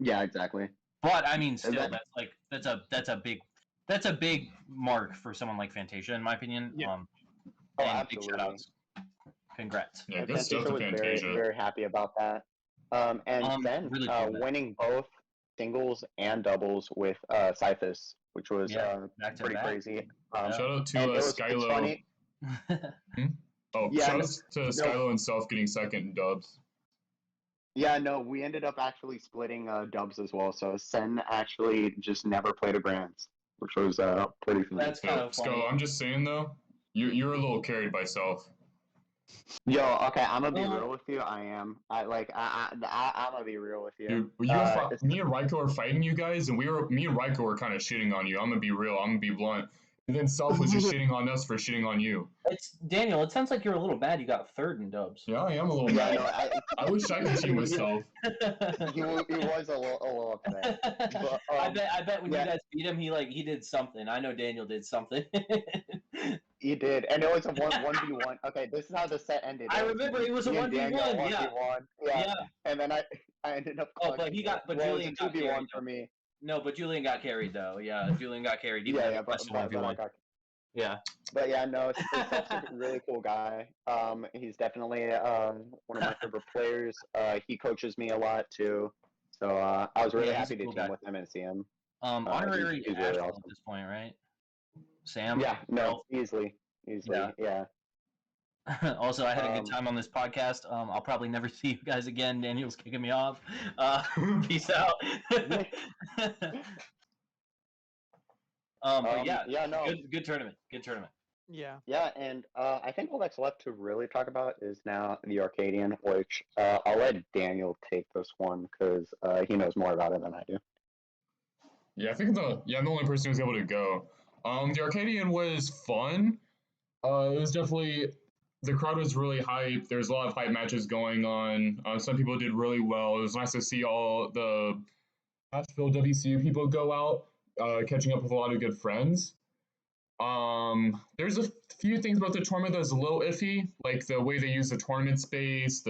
Yeah. Exactly. But I mean, still, that- that's a big mark for someone like Fantasia, in my opinion. Yeah. Oh, And big shout absolutely. outs. Congrats. Yeah, And good stuff Fantasia to was very, Fantasia. very happy about that. And then Really cool. winning both singles and doubles with Cyphus, which was Yeah, back to pretty back. crazy. Shout out to and it's Skylo. funny. Oh, Yeah, shout no- out to no. Skylo and Self getting second in dubs. Yeah, no, we ended up actually splitting dubs as well. So Sen actually just never played a bronze, which was pretty funny. That's kind So, of funny. Sko, I'm just saying though, you're a little carried by Self. Yo, okay, I'm gonna be real with you. I am. I'm gonna be real with you. Dude, me and Raiko are fighting you guys, and me and Raiko were kind of shitting on you. I'm gonna be real. I'm gonna be blunt. And then Self was just shitting on us for shitting on you. It's Daniel. It sounds like you're a little mad you got third in dubs. Yeah, I am a little Yeah, mad. no, I wish I could team with Self. he was a little upset. But, I bet when yeah. you guys beat him, he did something. I know Daniel did something. He did, and it was a 1v1. Okay, this is how the set ended. I remember it was a Me and 1v1. Daniel, Yeah. 1v1. Yeah. And then I ended up. Oh, but he got. But well, Julian it was a got carried. 2v1 for me. No, but Julian got carried though. Yeah, Julian got carried. Even though Yeah, he but pressed I 1v1. got. Yeah. But yeah, no, it's also a really cool guy. He's definitely one of my favorite players. He coaches me a lot too, so I was really Yeah, he's happy a to cool team guy. with him and see him. Honorary he's really national awesome. at this point, right? Sam. Yeah, no, Well, easily, yeah. Also, I had a good time on this podcast. I'll probably never see you guys again. Daniel's kicking me off. Peace out. But yeah, no. good tournament. Good tournament. yeah. Yeah, and I think all that's left to really talk about is now the Arcadian, which I'll let Daniel take this one because he knows more about it than I do. Yeah, I think I'm the only person who's able to go. The Arcadian was fun. It was definitely the crowd was really hyped. There's a lot of hype matches going on. Some people did really well. It was nice to see all the Nashville WCU people go out, catching up with a lot of good friends. There's a few things about the tournament that's a little iffy, like the way they used the tournament space,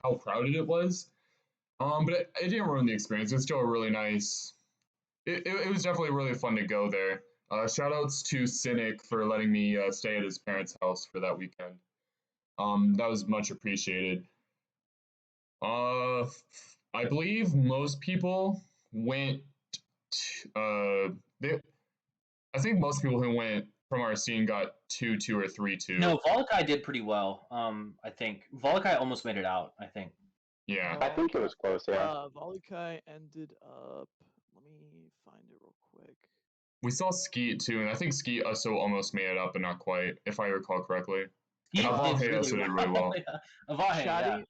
how crowded it was. But it didn't ruin the experience. It's still a really nice. It was definitely really fun to go there. Shout outs to Cynic for letting me stay at his parents' house for that weekend. That was much appreciated. I believe most people went. I think most people who went from our scene got 2-2 or 3-2. No, Volakai did pretty well. I think Volakai almost made it out. I think. Yeah. I think it was close, yeah. Volikai ended up. Let me find it real quick. We saw Skeet too, and I think Skeet also almost made it up, but not quite, if I recall correctly. He Avahe also did really well. Avahe, yeah.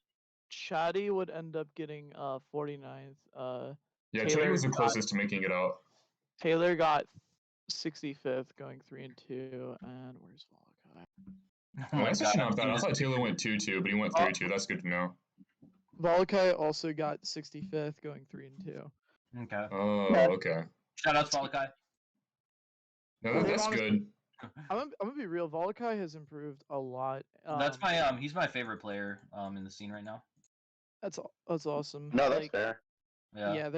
Shadi would end up getting 49th. Yeah, Taylor Chetty was the closest to making it out. Taylor got 65th, going 3-2, and where's Volakai? Oh my That's God, actually not bad. I thought Taylor went 2-2, but he went 3-2. That's good to know. Volakai also got 65th, going 3-2. Okay. Oh, okay. Shout out to Volakai. No, that's good. I'm gonna be real. Volakai has improved a lot. That's he's my favorite player in the scene right now. That's awesome. No, that's fair. Yeah.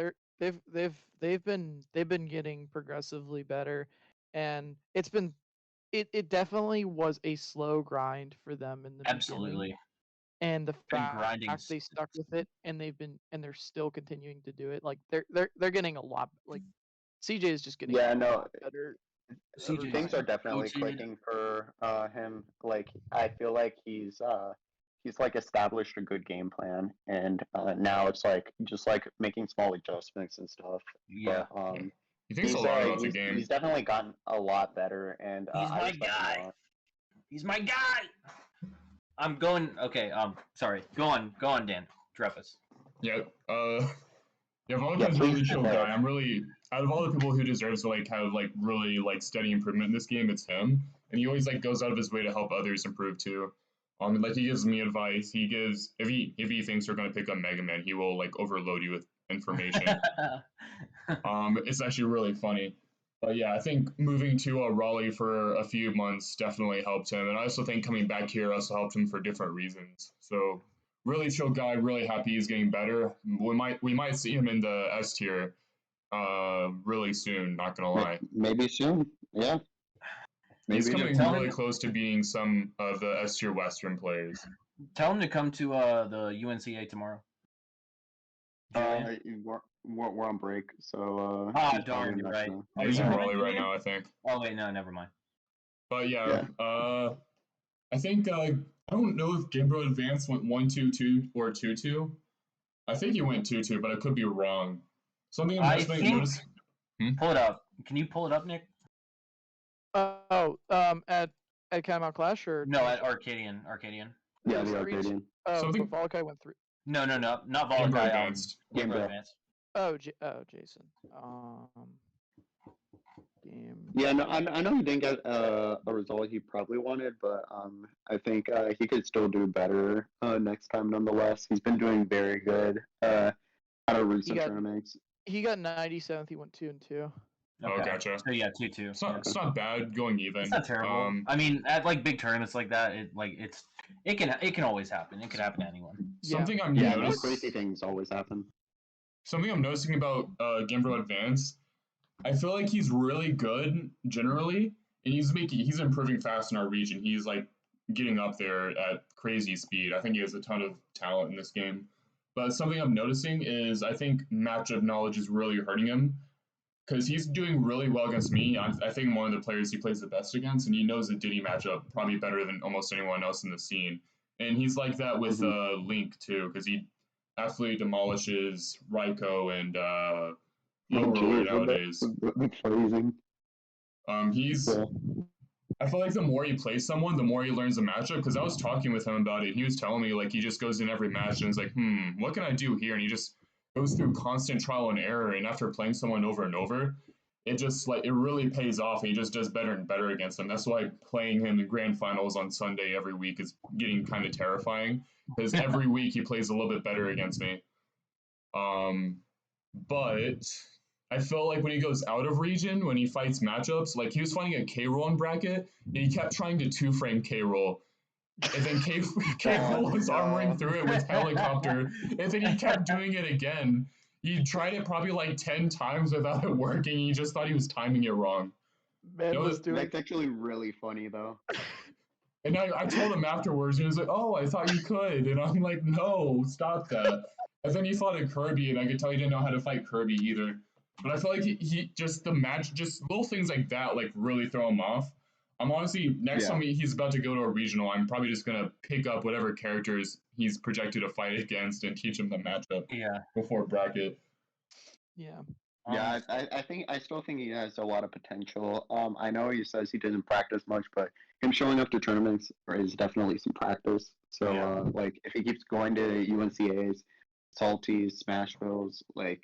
They've been getting progressively better, and it definitely was a slow grind for them in the beginning. Absolutely. And the fact grinding they stuck with it, and they're still continuing to do it. Like they're getting a lot. Like CJ is just getting a lot better. CJ Things are definitely clicking for him. Like I feel like he's like established a good game plan, and now it's like just like making small adjustments and stuff. Yeah. But, He thinks a lot about the game. He's definitely gotten a lot better, and He's my guy. He's my guy. I'm going. Okay. Sorry. Go on, Dan. Drevis. Yeah. Yeah, Yeah, Valentine's a please really chill guy. declare. I'm really out of all the people who deserves to like have like really like steady improvement in this game, it's him. And he always like goes out of his way to help others improve too. Like he gives me advice. He gives if he thinks you're gonna pick up Mega Man, he will like overload you with information. It's actually really funny. But yeah, I think moving to Raleigh for a few months definitely helped him, and I also think coming back here also helped him for different reasons. So really chill guy, really happy he's getting better. We might see him in the S tier, really soon. Not gonna lie, Maybe soon. Yeah. he's Maybe. coming Tell really him- close to being some of the S tier Western players. Tell him to come to the UNCA tomorrow. Julian? We're on break, so Ah, he's probably darn, you're not right. gonna- Oh, He's you in have Raleigh it, right Julian? now, I think. Oh wait, no, never mind. But yeah, I think I don't know if Game Boy Advance went 1-2-2 or 2-2. I think he went 2-2, but I could be wrong. Something I'm I definitely think. noticing. Pull it up. Can you pull it up, Nick? At Catamount Clash or No, at Arcadian. Yeah, It was the 3-2. Arcadian. Oh, Something- but Volakai went 3. No, not Game Boy Volakai. Advanced. Game Boy Boy. Advance. Jason. Game. Yeah, no, I know he didn't get a result he probably wanted, but I think he could still do better next time. Nonetheless, he's been doing very good out of recent got- tournaments. He got 97th. He went 2-2. Oh, gotcha. So yeah, 2-2. It's not bad going even. It's not terrible. I mean, at like big tournaments like that, it can always happen. It could happen to anyone. Yeah. Something I'm Yeah, those noticing. crazy things always happen. Something I'm noticing about Game Boy Advance, I feel like he's really good generally, and he's improving fast in our region. He's like getting up there at crazy speed. I think he has a ton of talent in this game. But something I'm noticing is I think matchup knowledge is really hurting him because he's doing really well against me. I think I'm one of the players he plays the best against, and he knows the Diddy matchup probably better than almost anyone else in the scene. And he's like that with Link too, because he absolutely demolishes Raiko and Low Roller nowadays. Phrasing. He's. Yeah. I feel like the more he plays someone, the more he learns the matchup. Because I was talking with him about it. He was telling me like he just goes in every match and is like, what can I do here? And he just goes through constant trial and error. And after playing someone over and over, it just like it really pays off. And he just does better and better against them. That's why playing him in grand finals on Sunday every week is getting kind of terrifying. Because every week he plays a little bit better against me. But I feel like when he goes out of region, when he fights matchups, like he was fighting a K-roll in bracket, and he kept trying to two-frame K-roll. And then K-roll was armoring through it with helicopter, and then he kept doing it again. He tried it probably like 10 times without it working. He just thought he was timing it wrong. Man No, was doing. That's actually really funny, though. And I told him afterwards, and he was like, "Oh, I thought you could." And I'm like, "No, stop that." And then he fought a Kirby, and I could tell he didn't know how to fight Kirby either. But I feel like he just the match, just little things like that, like really throw him off. I'm honestly next time he's about to go to a regional, I'm probably just gonna pick up whatever characters he's projected to fight against and teach him the matchup before bracket. Yeah. Yeah, I still think he has a lot of potential. I know he says he didn't practice much, but him showing up to tournaments is definitely some practice. So like if he keeps going to UNCA's, Salties, Smashvilles, like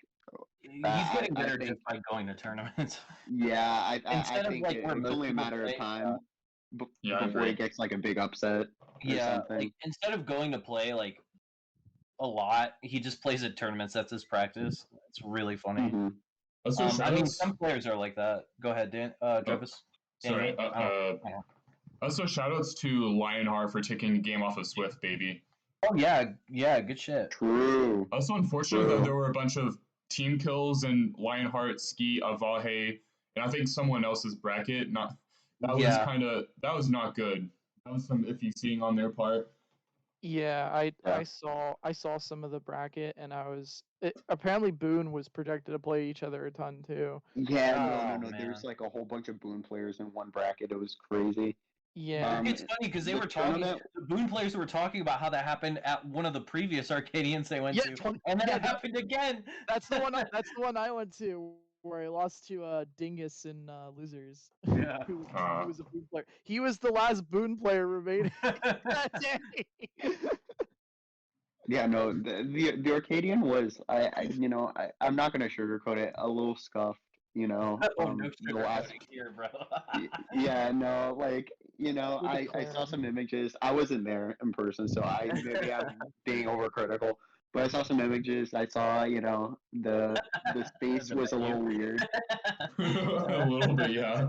He's getting better just by going to tournaments. yeah, I Instead of, think like, where it's most only a people matter play, of time Yeah, I before agree. he gets like a big upset or Yeah, something. like instead of going to play like a lot, he just plays at tournaments. That's his practice. It's really funny. Mhm. Also, I mean, shoutouts- some players are like that. Go ahead, Dan. Drevis. Sorry. Daniel. I don't know. Also, shoutouts to Lionheart for taking the game off of Swift, baby. Oh yeah, good shit. True. Also, unfortunate that there were a bunch of team kills in Lionheart, Ski, Avahe, and I think someone else's bracket. That was not good. That was some iffy seeing on their part. Yeah, I saw some of the bracket, and apparently Boone was projected to play each other a ton too. Yeah, no. man. There's like a whole bunch of Boone players in one bracket. It was crazy. Yeah. It's funny because they the were talking. tournament- The Boone players were talking about how that happened at one of the previous Arcadians they went Yeah, to, and then it happened again. That's the one. That's the one I went to, where I lost to Dingus and Losers. Yeah. He was a Boone player. He was the last Boone player remaining that day. Yeah, no, the Arcadian was I'm not gonna sugarcoat it, a little scuffed, Oh, no the last sugarcoating here, bro. yeah, no, We're I saw some declaring. images. I wasn't there in person, so maybe I'm being overcritical. But I saw some images. I saw, the space The was a menu. little weird. A little bit, yeah.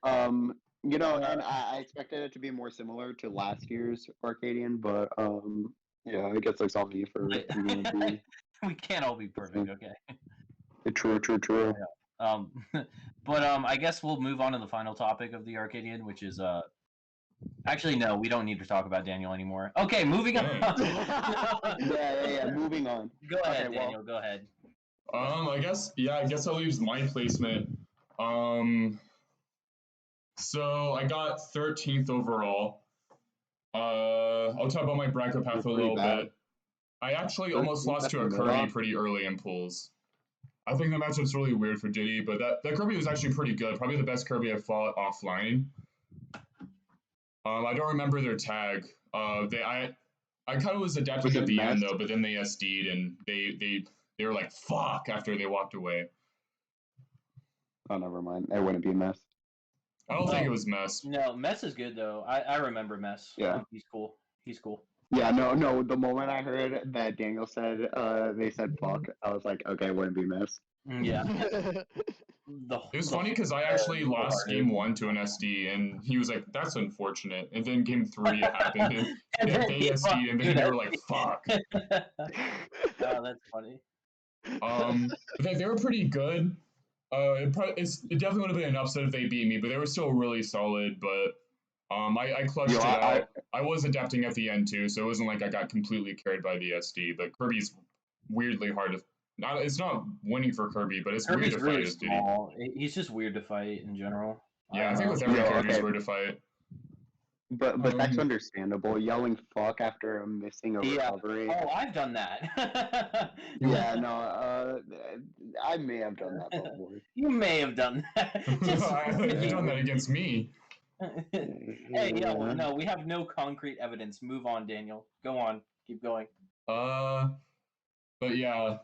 And I expected it to be more similar to last year's Arcadian, but yeah, I guess that's on me for thinking it'd be We can't all be the perfect, same. okay? True. Um, but I guess we'll move on to the final topic of the Arcadian, which is actually no, we don't need to talk about Daniel anymore. Okay, moving on. Dang. Yeah. Moving on. Go ahead, Okay, well, Daniel. Go ahead. I guess that leaves my placement. Um, so I got 13th overall. I'll talk about my bracket you're path a pretty little bad. bit. I actually almost 13th lost at to the a Kirby mid-off. pretty early in pools. I think the matchup's really weird for Diddy, but that Kirby was actually pretty good. Probably the best Kirby I've fought offline. I don't remember their tag. I kind of was adapting Was at it the end mess? though, but then they SD'd and they were like fuck after they walked away. Oh, never mind. It wouldn't be mess. I don't think it was mess. No, Mess is good though. I remember Mess. Yeah. He's cool. He's cool. Yeah, no. The moment I heard that Daniel said, they said fuck, I was like, okay, wouldn't be mess. Yeah. It was funny because I actually lost game 1 to an SD, and he was like, "That's unfortunate." And then game 3 it happened, and they SD'd, and then they were like, "Fuck." Oh, that's funny. They were pretty good. It definitely would have been an upset if they beat me, but they were still really solid. But I clutched it out. I was adapting at the end too, so it wasn't like I got completely carried by the SD. But Kirby's weirdly hard to. It's not winning for Kirby, but it's Kirby's weird to really fight as Diddy. small. He's just weird to fight in general. Yeah, I don't think know. with every Yo, character it's okay. weird to fight. But that's understandable. Yelling fuck after missing a Yeah. recovery. Oh, I've done that. Yeah, no, I may have done that before. You may have done that. You've done that against me. Hey, yeah, well, no, we have no concrete evidence. Move on, Daniel. Go on. Keep going. But yeah.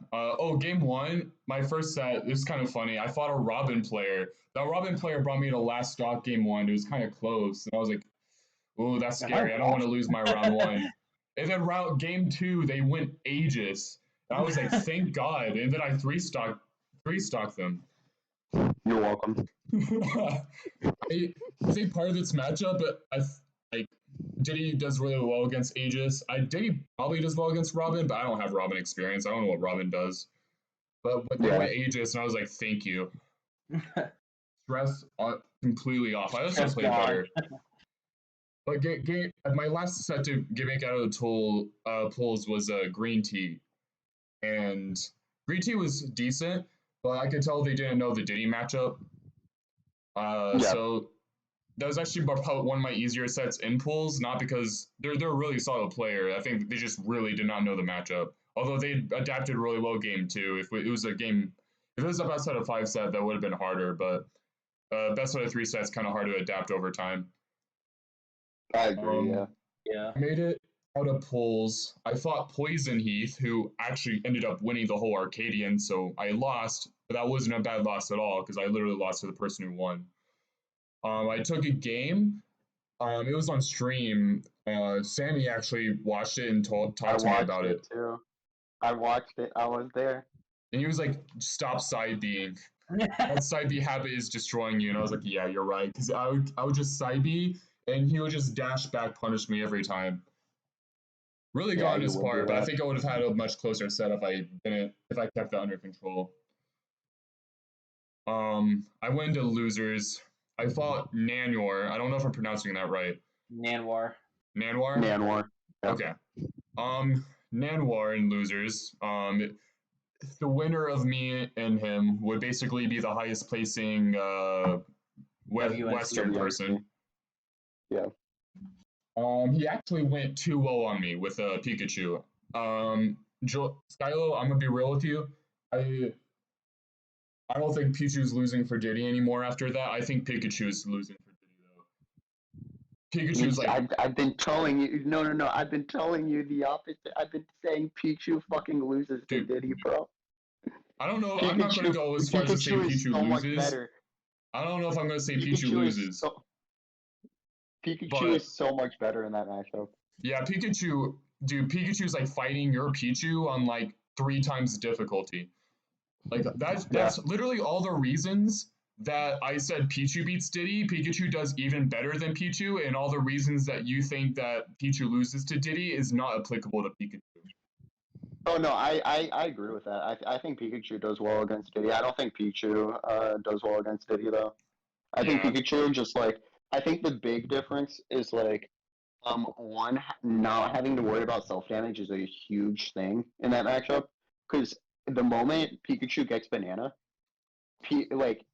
Game 1, my first set. This is kind of funny. I fought a Robin player. That Robin player brought me to last stock game 1. It was kind of close, and I was like, "Ooh, that's scary. I don't want to lose my round 1." And then game 2, they went Aegis, and I was like, "Thank God!" And then I three stocked them. You're welcome. I think part of this matchup, like Diddy does really well against Aegis. Diddy probably does well against Robin, but I don't have Robin experience. I don't know what Robin does. But they went Aegis, and I was like, "Thank you." Stress completely off. I also played better. But my last set to make out of the pulls was green tea, and green tea was decent, but I could tell they didn't know the Diddy matchup. So that was actually probably one of my easier sets in pools, not because they're a really solid player. I think they just really did not know the matchup. Although they adapted really well game 2. If it was a best out of 5 set, that would have been harder. But best out of 3 sets kind of hard to adapt over time. I agree. Yeah. I made it out of pools. I fought Poison Heath, who actually ended up winning the whole Arcadian, so I lost, but that wasn't a bad loss at all because I literally lost to the person who won. I took a game. It was on stream. Sammy actually watched it and talked to me about it. Too. I watched it. I was there. And he was like, "Stop side B. That side B habit is destroying you." And I was like, "Yeah, you're right." Because I would just side B, and he would just dash back punish me every time. Really got on his part, but I think I would have had a much closer set if I kept that under control. I went into losers. I fought Nanwar. I don't know if I'm pronouncing that right. Nanwar. Yeah. Okay. Nanwar in losers. The winner of me and him would basically be the highest placing Western person. Yeah. He actually went 2-0 on me with a Pikachu. Skylo, I'm gonna be real with you. I don't think Pichu's losing for Diddy anymore after that. I think Pikachu's losing for Diddy though. Pikachu's like, I've been telling you. No. I've been telling you the opposite. I've been saying Pichu fucking loses to dude, Diddy, bro. I don't know. I'm not gonna go as far as to say Pikachu is Pichu so much loses. better. I don't know if I'm gonna say Pichu Pikachu is loses, so Pikachu but is so much better in that matchup. yeah, Pikachu, dude, Pikachu's like fighting your Pichu on like 3 times the difficulty. Like that's Yeah. literally all the reasons that I said Pichu beats Diddy. Pikachu does even better than Pichu, and all the reasons that you think that Pichu loses to Diddy is not applicable to Pikachu. Oh no, I agree with that. I think Pikachu does well against Diddy. I don't think Pichu does well against Diddy though. I think Yeah, Pikachu just like I think the big difference is like one not having to worry about self damage is a huge thing in that matchup because the moment Pikachu gets banana, like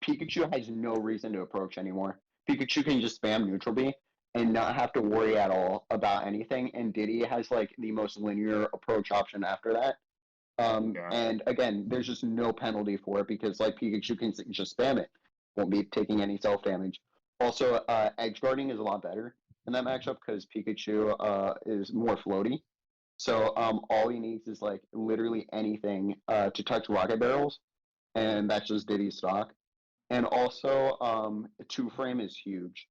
Pikachu has no reason to approach anymore. Pikachu can just spam neutral B and not have to worry at all about anything. And Diddy has like the most linear approach option after that. yeah, And again, there's just no penalty for it because like Pikachu can just spam it, won't be taking any self damage. Also, edge guarding is a lot better in that matchup because Pikachu is more floaty. So all he needs is like literally anything to touch rocket barrels, and that's just Diddy's stock. And also, two frame is huge.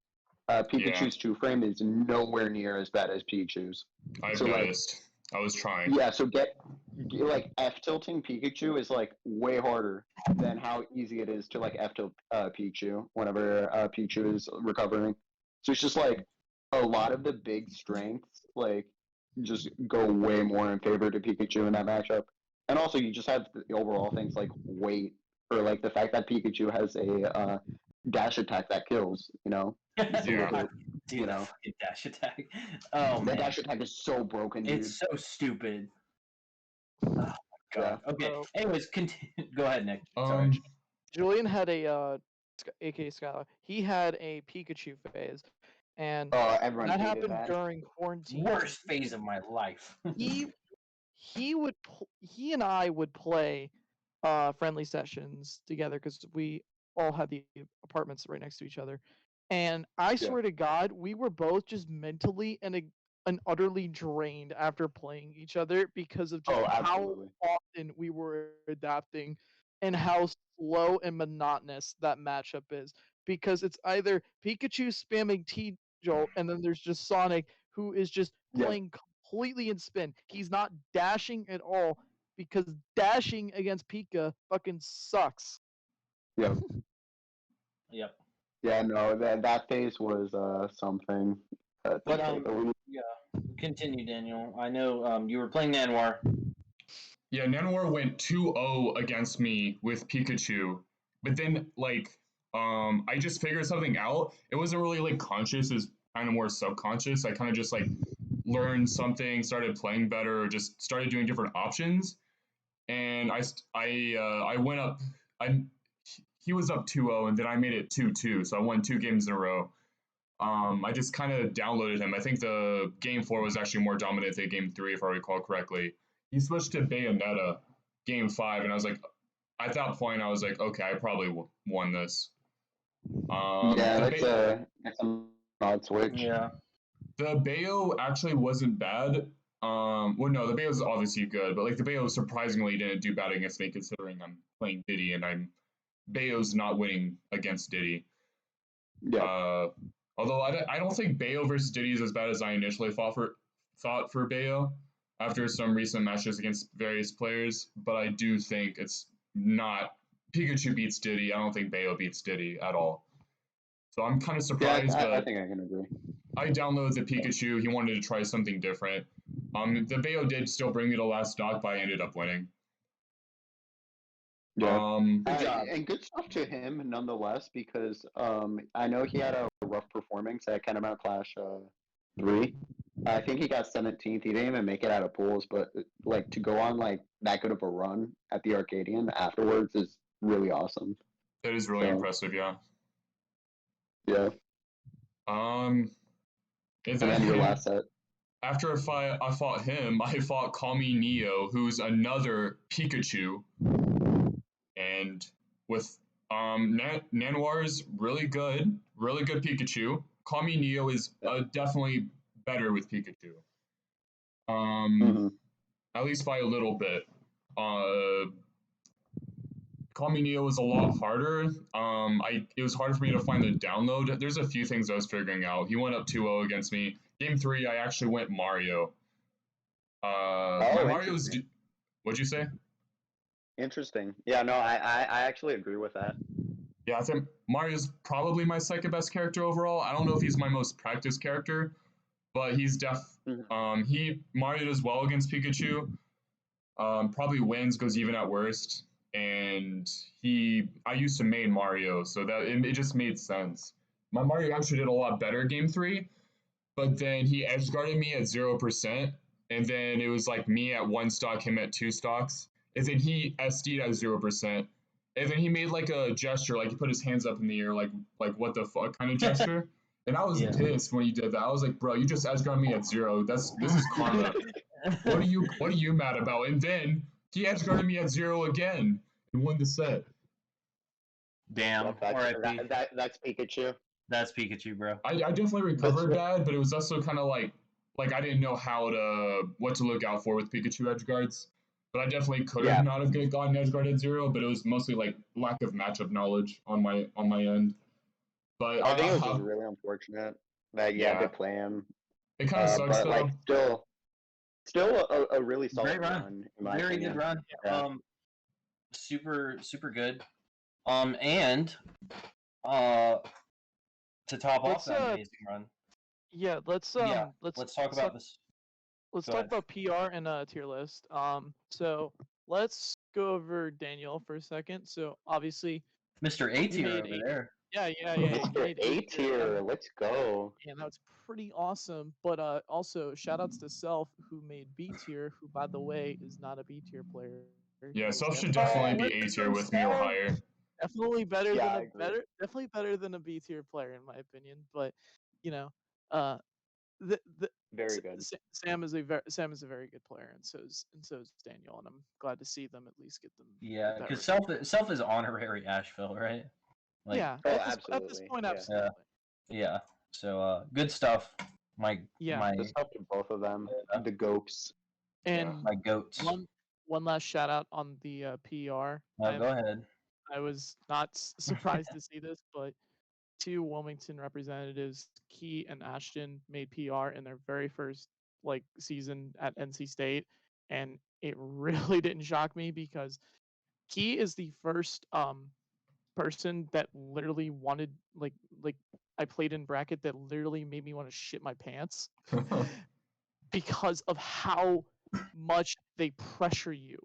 yeah. Pikachu's two frame is nowhere near as bad as Pichu's. I've So like, noticed. I was trying. yeah, so like F tilting Pikachu is like way harder than how easy it is to like F tilt Pichu whenever Pichu is recovering. So it's just like a lot of the big strengths like just go way more in favor to Pikachu in that matchup. And also you just have the overall things like weight or like the fact that Pikachu has a dash attack that kills, similar Yeah. to Dude, you that know fucking dash attack. Oh that man, dash attack is so broken, dude. it's so stupid. Oh my Yeah. god. Okay. So Anyways, continue. Go ahead, Nick. Sorry. Um, Julian had a aka Skylar. He had a Pikachu phase, and Everyone that hated happened that. during quarantine. Worst phase of my life. He and I would play friendly sessions together because we all had the apartments right next to each other, and I Yeah. swear to God, we were both just mentally and utterly drained after playing each other because of just Oh, how absolutely. often we were adapting and how slow and monotonous that matchup is. Because it's either Pikachu spamming T Jolt, and then there's just Sonic who is just Yeah. playing completely in spin. He's not dashing at all because dashing against Pika fucking sucks. Yeah. Yep. Yeah, no, that phase was something to But say the least. yeah. Continue, Daniel. I know you were playing Nanwar. yeah, Nanowar went 2-0 against me with Pikachu, but then like, I just figured something out. It wasn't really like conscious; it's kind of more subconscious. I kind of just like learned something, started playing better, or just started doing different options, and I went up. I He was up 2-0, and then I made it 2-2, so I won 2 games in a row. I just kind of downloaded him. I think the game 4 was actually more dominant than game 3, if I recall correctly. He switched to Bayonetta game 5, and I was like, at that point, I was like, okay, I probably won this. Yeah, The that's a odd switch. Yeah. the Bayo actually wasn't bad. Well, no, the Bayo is obviously good, but like the Bayo surprisingly didn't do bad against me, considering I'm playing Diddy and Bayo's not winning against Diddy. Yeah. Although I don't think Bayo versus Diddy is as bad as I initially thought for Bayo after some recent matches against various players, but I do think it's not Pikachu beats Diddy. I don't think Bayo beats Diddy at all. So I'm kind of Yeah, surprised, I but think I can agree. I downloaded the Pikachu. He wanted to try something different. The Bayo did still bring me to last stock, but I ended up winning. Yeah. Good job. And good stuff to him nonetheless, because I know he had a rough performance at Catamount Clash 3. I think he got 17th. He didn't even make it out of pools, but like to go on like that good of a run at the Arcadian afterwards is really awesome. That is really So, impressive, yeah. yeah. And And then your then last set. after I fought him, I fought Call Me Neo, who's another Pikachu, and with Nanwar's really good Pikachu. Call Me Neo is definitely better with Pikachu. Mhm. At least by a little bit. Uh, Call Me Neo was a lot harder. It was harder for me to find the download. There's a few things I was figuring out. He went up 2-0 against me. Game 3, I actually went Mario. My Oh, Mario's. interesting. What'd you say? Interesting. Yeah, no, I actually agree with that. Yeah, I think Mario's probably my second best character overall. I don't know if he's my most practiced character, but he's Mhm. Mario does well against Pikachu. Probably wins, goes even at worst. And I used to main Mario, so that it just made sense. My Mario actually did a lot better game 3, but then he edge guarded me at 0%, and then it was like me at 1 stock, him at 2 stocks, and then he SD'd at 0%, and then he made like a gesture, like he put his hands up in the air, like what the fuck kind of gesture, and I was Yeah. pissed when he did that. I was like, bro, you just edge guarded me at 0. This is karma. What are you mad about? And then he edge guarded me at 0 again and won the set. Damn. Yep, R.I.P. that's Pikachu. That's Pikachu, bro. I definitely But recovered bad, but it was also kind of like I didn't know what to look out for with Pikachu edge guards. But I definitely could have yeah, not have gotten edge guard at 0, but it was mostly like lack of matchup knowledge on my end. But I think it was just really unfortunate that you had yeah, to play him. it kind of sucks But like though. still a really solid Great run. run in my Very good opinion. run. Yeah. Super good. And uh, to top off Let's that amazing run. yeah, let's Talk about this. let's Go talk ahead. about PR and tier list. So let's go over Daniel for a second. So obviously Mr. A you tier made over there. yeah. You Mr. made A A tier, let's go. and that was pretty awesome. But also shout outs to Self who made B tier, who by the way is not a B tier player. Yeah, He is Self should definitely definitely be A tier with me or higher. Yeah, I agree. definitely better than a B tier player in my opinion. But you know, uh, the Very good. Sam is a very good player, and so is Daniel, and I'm glad to see them at least get them. Yeah, get that because recognition. self is honorary Asheville, right? Like, Yeah, Oh, at this absolutely. point, Yeah. absolutely. yeah. So good stuff. My Yeah, Just help to both of them. Yeah. The goats. and my goats. one last shout out on the PR. Go ahead. I was not surprised to see this, but two Wilmington representatives, Key and Ashton, made PR in their very first season at NC State, and it really didn't shock me because Key is the first person that literally wanted like I played in bracket that literally made me want to shit my pants because of how much they pressure you.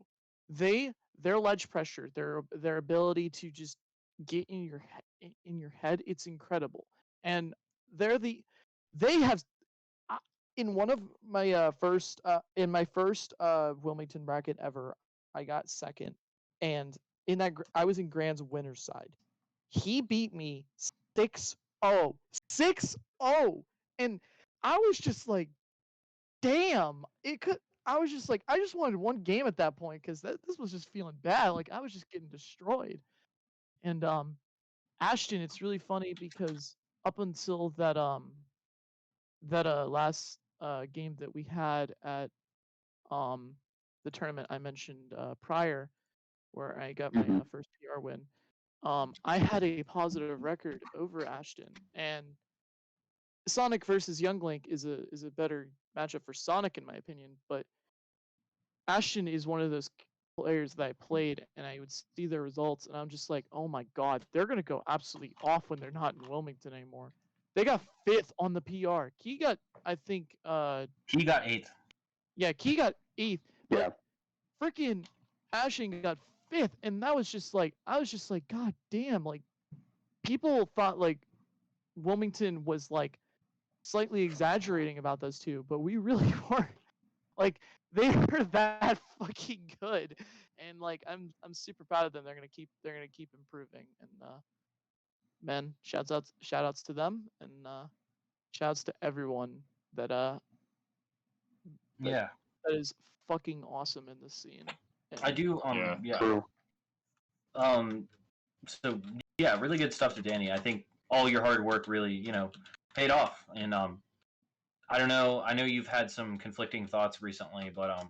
Their ledge pressure, their ability to just get in your head, it's incredible. And they're the they have uh, in one of my first in my first Wilmington bracket ever, I got second, and I was in Grand's winner's side. He beat me 6-0. 6-0. And I was just like, damn, it could. I was just like, I just wanted one game at that point because this was just feeling bad. Like I was just getting destroyed. And Ashton, it's really funny because up until that last game that we had at um the tournament I mentioned prior, where I got my Mhm. first PR win, I had a positive record over Ashton, and Sonic versus Young Link is a better matchup for Sonic in my opinion, but Ashton is one of those players that I played and I would see their results and I'm just like, oh my god, they're gonna go absolutely off when they're not in Wilmington anymore. They got fifth on the PR. Key got, I think, He got 8th. yeah, Key got eighth, Yeah. but freaking Ashton got fifth, and that was just like, I was just like, god damn, like people thought like Wilmington was like slightly exaggerating about those two, but we really weren't. Like they were that fucking good, and like I'm super proud of them. They're gonna keep improving, and man, shout outs to them, and shouts to everyone that that Yeah, that is fucking awesome in this scene. And, I do. Yeah. True. So yeah, really good stuff to Danny. I think all your hard work really, paid off. And I don't know. I know you've had some conflicting thoughts recently, but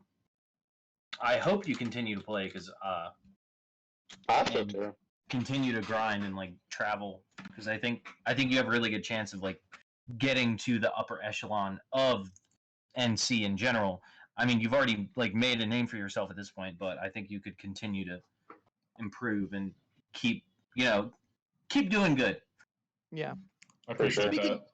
I hope you continue to play because I so and too. continue to grind and like travel because I think you have a really good chance of like getting to the upper echelon of NC in general. I mean, you've already like made a name for yourself at this point, but I think you could continue to improve and keep keep doing good. Yeah. I For sure. appreciate that.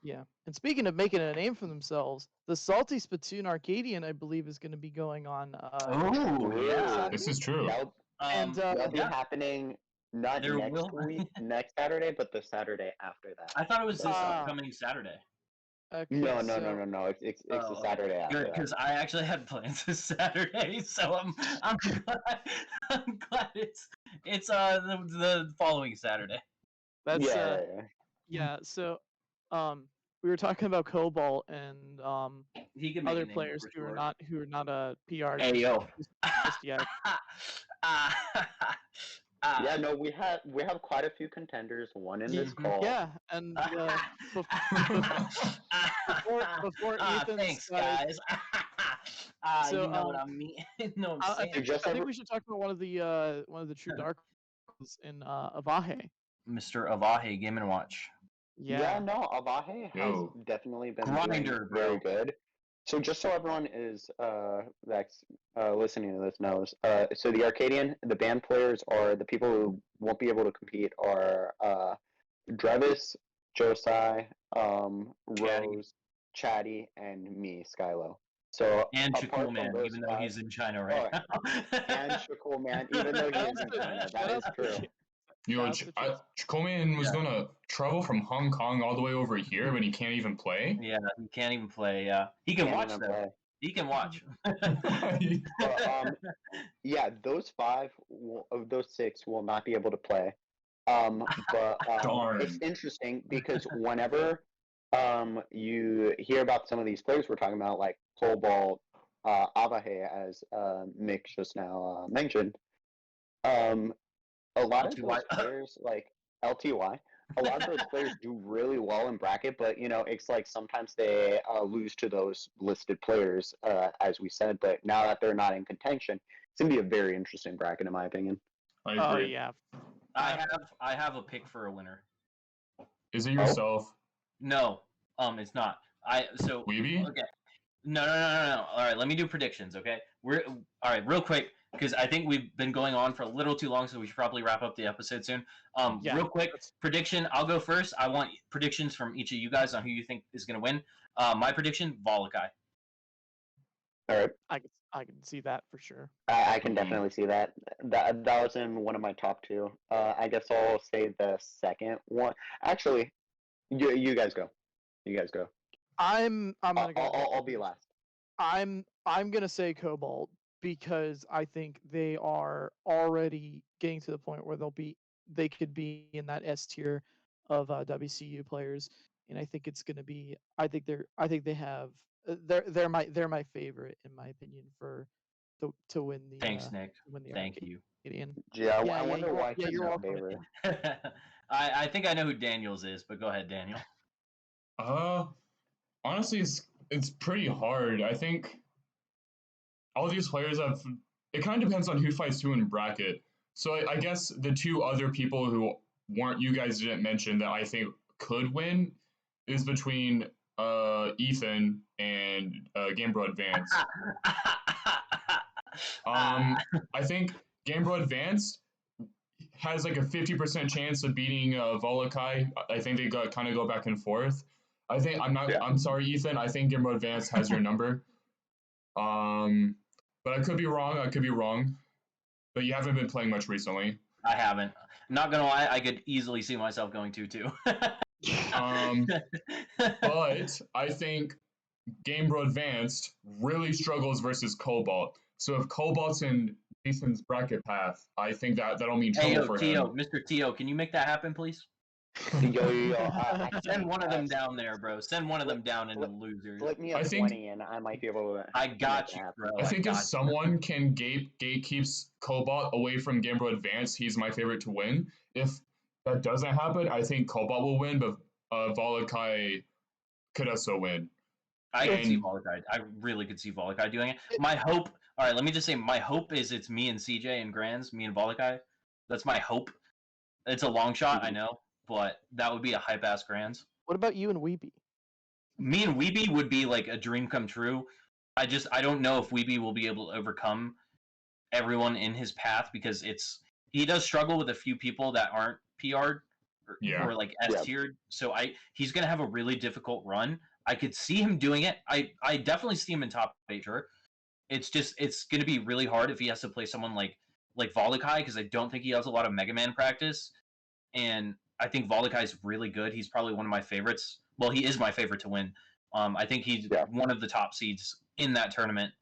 Yeah. And speaking of making a name for themselves, the Salty Spittoon Arcadian, I believe, is going to be going on. Oh yeah, This is true. And That'll be yeah. happening not There next will. week, next Saturday, but the Saturday after that. I thought it was this So, upcoming Saturday. okay, no. It's the Oh, Saturday after good that. because I actually had plans this Saturday, so I'm glad, I'm glad it's the following Saturday. that's Yeah. yeah. So we were talking about Cobalt and He can make other a name players for who are sure. not a PR Hey yo. just yet. Yeah, no, we have quite a few contenders. One in this call. Yeah, and before Ethan Thanks, started, guys. so you know what I mean. You know what I'm I saying? think Just I think ever- we should talk about one of the true dark ones in Avahe. Mr. Avahe Game and Watch. Yeah, Yeah. no, Avahe has Yo. definitely been Grinder, doing very bro. good. So just so everyone is that's listening to this knows, so the Arcadian, the band players are the people who won't be able to compete are Drevis, Josai, Chatty. Rose, Chatty, and me, Skylo. So And apart Shakul from Man, those even though five, he's in China right oh, now. and Shakul Man, even though he is in China, that is true. Coleman was Yeah. gonna travel from Hong Kong all the way over here, but he can't even play. Yeah, he can't even play. Yeah, he can Can't watch even though. play. He can watch. But yeah, those of those six will not be able to play. But it's Darn. interesting because whenever you hear about some of these players we're talking about, like Cobalt, Avahe, as Mick just now mentioned, a lot of LTY. those players, like LTY, a lot of those players do really well in bracket, but it's like sometimes they lose to those listed players, as we said. But now that they're not in contention, it's gonna be a very interesting bracket, in my opinion. I Oh agree. yeah. I have a pick for a winner. Is it yourself, No, it's not. So Weeby? okay. No. All right, let me do predictions. Okay, we're all right, real quick, because I think we've been going on for a little too long, so we should probably wrap up the episode soon. Yeah, Real quick prediction. I'll go first. I want predictions from each of you guys on who you think is going to win. My prediction: Volakai. All right, I can see that for sure. I can definitely see that. That was in one of my top two. I guess I'll say the second one. Actually, you guys go. You guys go. I'm gonna go. I'll be last. I'm gonna say Cobalt because I think they are already getting to the point where they could be in that S tier of WCU players, and I think it's gonna be. I think they have. They're my favorite in my opinion for to win the. Thanks, Nick. Win the Thank you. Arcadian. Yeah, Yeah, I wonder why he's you're my welcome. favorite. I think I know who Daniels is, but go ahead, Daniel. Honestly, it's pretty hard. I think all these players have. It kind of depends on who fights who in bracket. So I guess the two other people who you guys didn't mention that I think could win is between Ethan and Game Bro Advance. I think Game Bro Advance has like a 50% chance of beating Volakai. I think they kind of go back and forth. I'm sorry, Ethan. I think Game Bro Advance has your number. But I could be wrong. But you haven't been playing much recently. I haven't. Not gonna lie, I could easily see myself going 2-2. But I think Game Bro Advanced really struggles versus Cobalt. So if Cobalt's in Jason's bracket path, I think that'll mean trouble for him. Mr. T.O., can you make that happen, please? Yo, send one of them down there, bro. Send one of them down into losers. Flip me a 20 and I might be able to. I got you, bro. I think if someone can gatekeeps Cobalt away from Game Bro Advance, he's my favorite to win. If that doesn't happen, I think Cobalt will win, but Volakai could also win. I could see And Volakai. I really could see Volakai doing it. My hope. All right, let me just say, my hope is it's me and CJ and Grands, me and Volakai. That's my hope. It's a long shot, I know, but that would be a hype ass Grands. What about you and Weeby? Me and Weeby would be like a dream come true. I don't know if Weeby will be able to overcome everyone in his path because he does struggle with a few people that aren't PR'd or who Yeah. are like S tiered. So he's gonna have a really difficult run. I could see him doing it. I definitely see him in top 8. Sure. It's gonna be really hard if he has to play someone like Volakai because I don't think he has a lot of Mega Man practice, and I think Volakai is really good. He's probably one of my favorites. Well, he is my favorite to win. I think he's one of the top seeds in that tournament,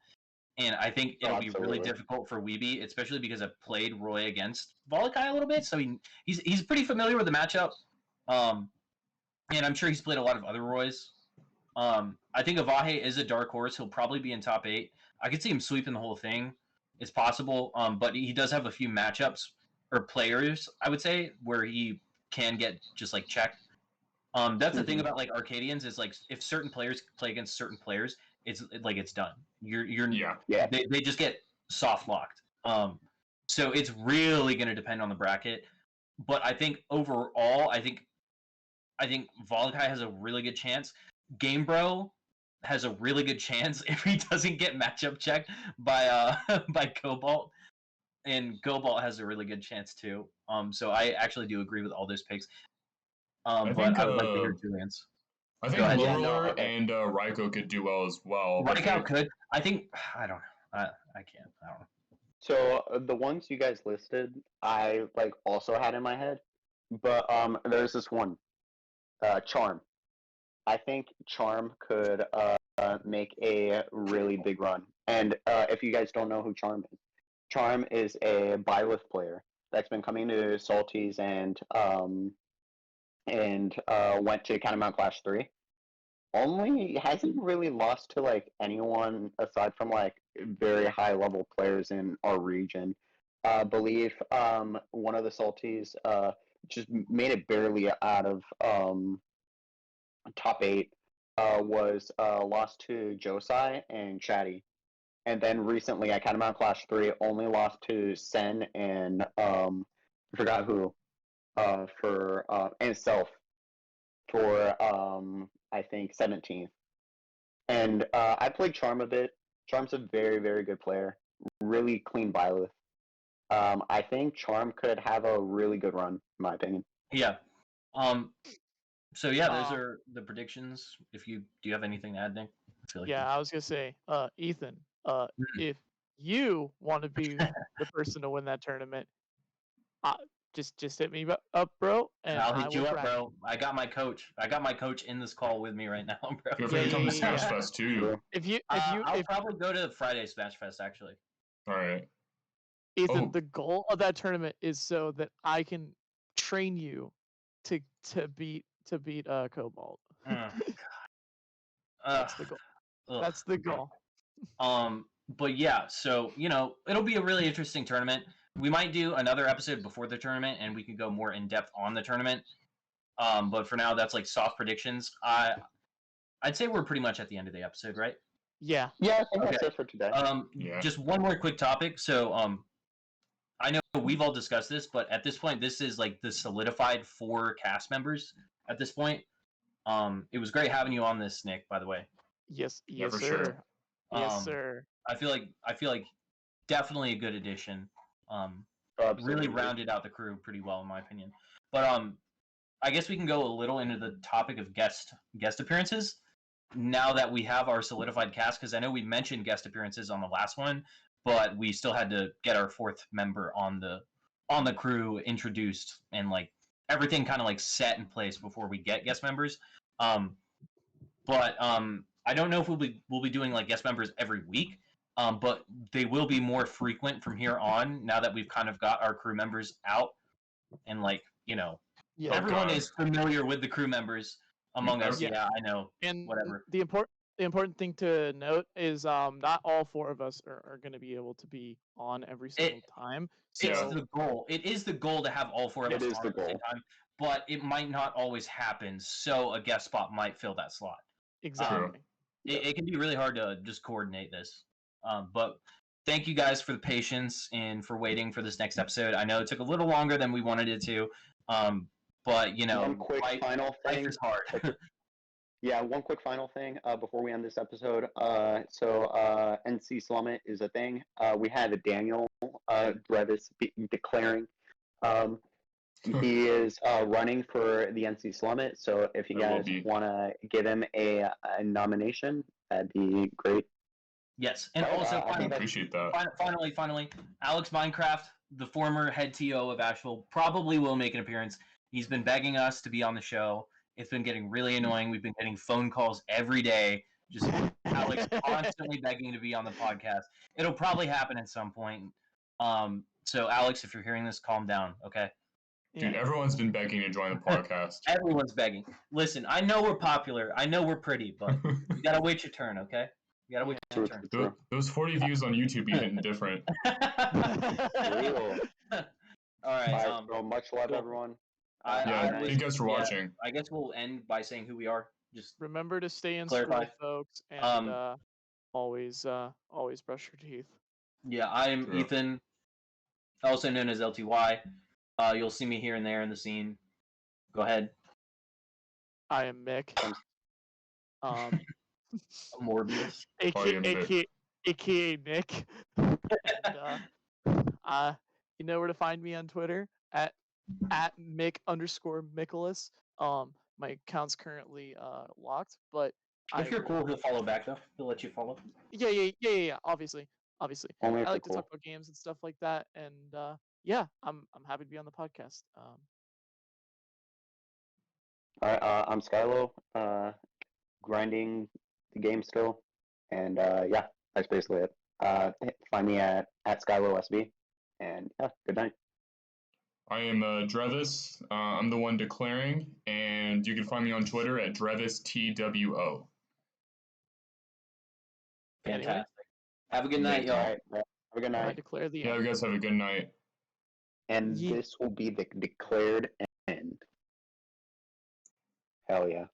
and I think it'll be really difficult for Weeby, especially because I've played Roy against Volakai a little bit, so he's pretty familiar with the matchup, and I'm sure he's played a lot of other Roys. I think Avahe is a dark horse. He'll probably be in top 8. I could see him sweeping the whole thing. It's possible, but he does have a few matchups or players, I would say, where he can get just like checked. That's the thing about like Arcadians is like if certain players play against certain players, it's done. They just get soft locked. So it's really going to depend on the bracket. But I think overall, I think Volakai has a really good chance. Game Bro has a really good chance if he doesn't get matchup checked by by Cobalt, and Cobalt has a really good chance too. So I actually do agree with all those picks. I would like to hear Julian's. I think Lurler and Raiko could do well as well. Raiko could. I think I don't know. I can't. I don't know. So the ones you guys listed, I like also had in my head, but there's this one, Charm. I think Charm could make a really big run. And if you guys don't know who Charm is a Byleth player that's been coming to Salties and went to Catamount Clash 3. Only hasn't really lost to like anyone aside from like very high level players in our region. Believe one of the Salties just made it barely out of top 8. Was lost to Josai and Chatty. And then recently at Catamount Clash 3 only lost to Sen and I forgot who and Self for I think 17th. And I played Charm a bit. Charm's a very, very good player. Really clean Byleth. I think Charm could have a really good run, in my opinion. Yeah. So yeah, those are the predictions. Do you have anything to add, Nick? I was gonna say, Ethan, if you want to be the person to win that tournament, just hit me up, bro. And I'll hit you up, bro. I got my coach. I got my coach in this call with me right now, bro. Feel free to come to Smash Fest too. I'll probably go to Friday Smash Fest actually. All right. Ethan, the goal of that tournament is so that I can train you to beat Cobalt. That's the goal. That's the goal. But yeah, so it'll be a really interesting tournament. We might do another episode before the tournament, and we can go more in depth on the tournament. But for now, that's like soft predictions. I'd say we're pretty much at the end of the episode, right? Yeah. Yeah, I think that's it for today. Just one more quick topic. So, I know we've all discussed this, but at this point, this is like the solidified 4 cast members. At this point, it was great having you on this, Nick. By the way. Yes, sir. Sure. Yes, sir. I feel like definitely a good addition. Really rounded out the crew pretty well, in my opinion. But I guess we can go a little into the topic of guest appearances now that we have our solidified cast, because I know we mentioned guest appearances on the last one, but we still had to get our 4th member on the crew introduced and like everything kind of like set in place before we get guest members. But I don't know if we'll be doing like guest members every week. But they will be more frequent from here on now that we've kind of got our crew members out and everyone is familiar with the crew members among us. Yeah, I know. And whatever. The important thing to note is not all 4 of us are going to be able to be on every single time. So it's the goal. It is the goal to have all 4 of us on at the same time. but it might not always happen. So a guest spot might fill that slot. Exactly. It can be really hard to just coordinate this. But thank you guys for the patience and for waiting for this next episode. I know it took a little longer than we wanted it to, but one quick final life thing. is hard. Yeah, one quick final thing before we end this episode. NC Summit is a thing. We had Daniel Drevis declaring. He is running for the NC Summit. So if you guys want to give him a nomination, that'd be great. Yes, and Right, also I appreciate that. Finally, Alex Minecraft, the former head TO of Asheville, probably will make an appearance. He's been begging us to be on the show. It's been getting really annoying. We've been getting phone calls every day, just Alex constantly begging to be on the podcast. It'll probably happen at some point. So Alex, if you're hearing this, calm down, okay? Dude, everyone's been begging to join the podcast. Everyone's begging. Listen, I know we're popular. I know we're pretty, but you gotta wait your turn, okay? You gotta wait your turn. Those 40 views on YouTube be hitting different. Real. All right. So much love, everyone. Thank you guys for watching. I guess we'll end by saying who we are. Just remember to stay in clarify. school, folks, and always brush your teeth. Yeah, I'm Ethan, also known as LTY. You'll see me here and there in the scene. Go ahead. I am Mick. Morbius. AKA Nick. And, you know where to find me on Twitter at Mick_Michaelis. My account's currently locked, but if you're cool, he'll follow back though. He'll let you follow. Yeah. Obviously. Only I like to cool. talk about games and stuff like that, and yeah, I'm happy to be on the podcast. I'm Skylo, grinding the game still, and yeah, that's basically it. Find me at SkyloSB, and yeah, good night. I am Drevis. I'm the one declaring, and you can find me on Twitter at DrevisTWO. Fantastic. Have a good night, y'all. Have a good night. I declare the end. You guys have a good night. And this will be the declared end. Hell yeah.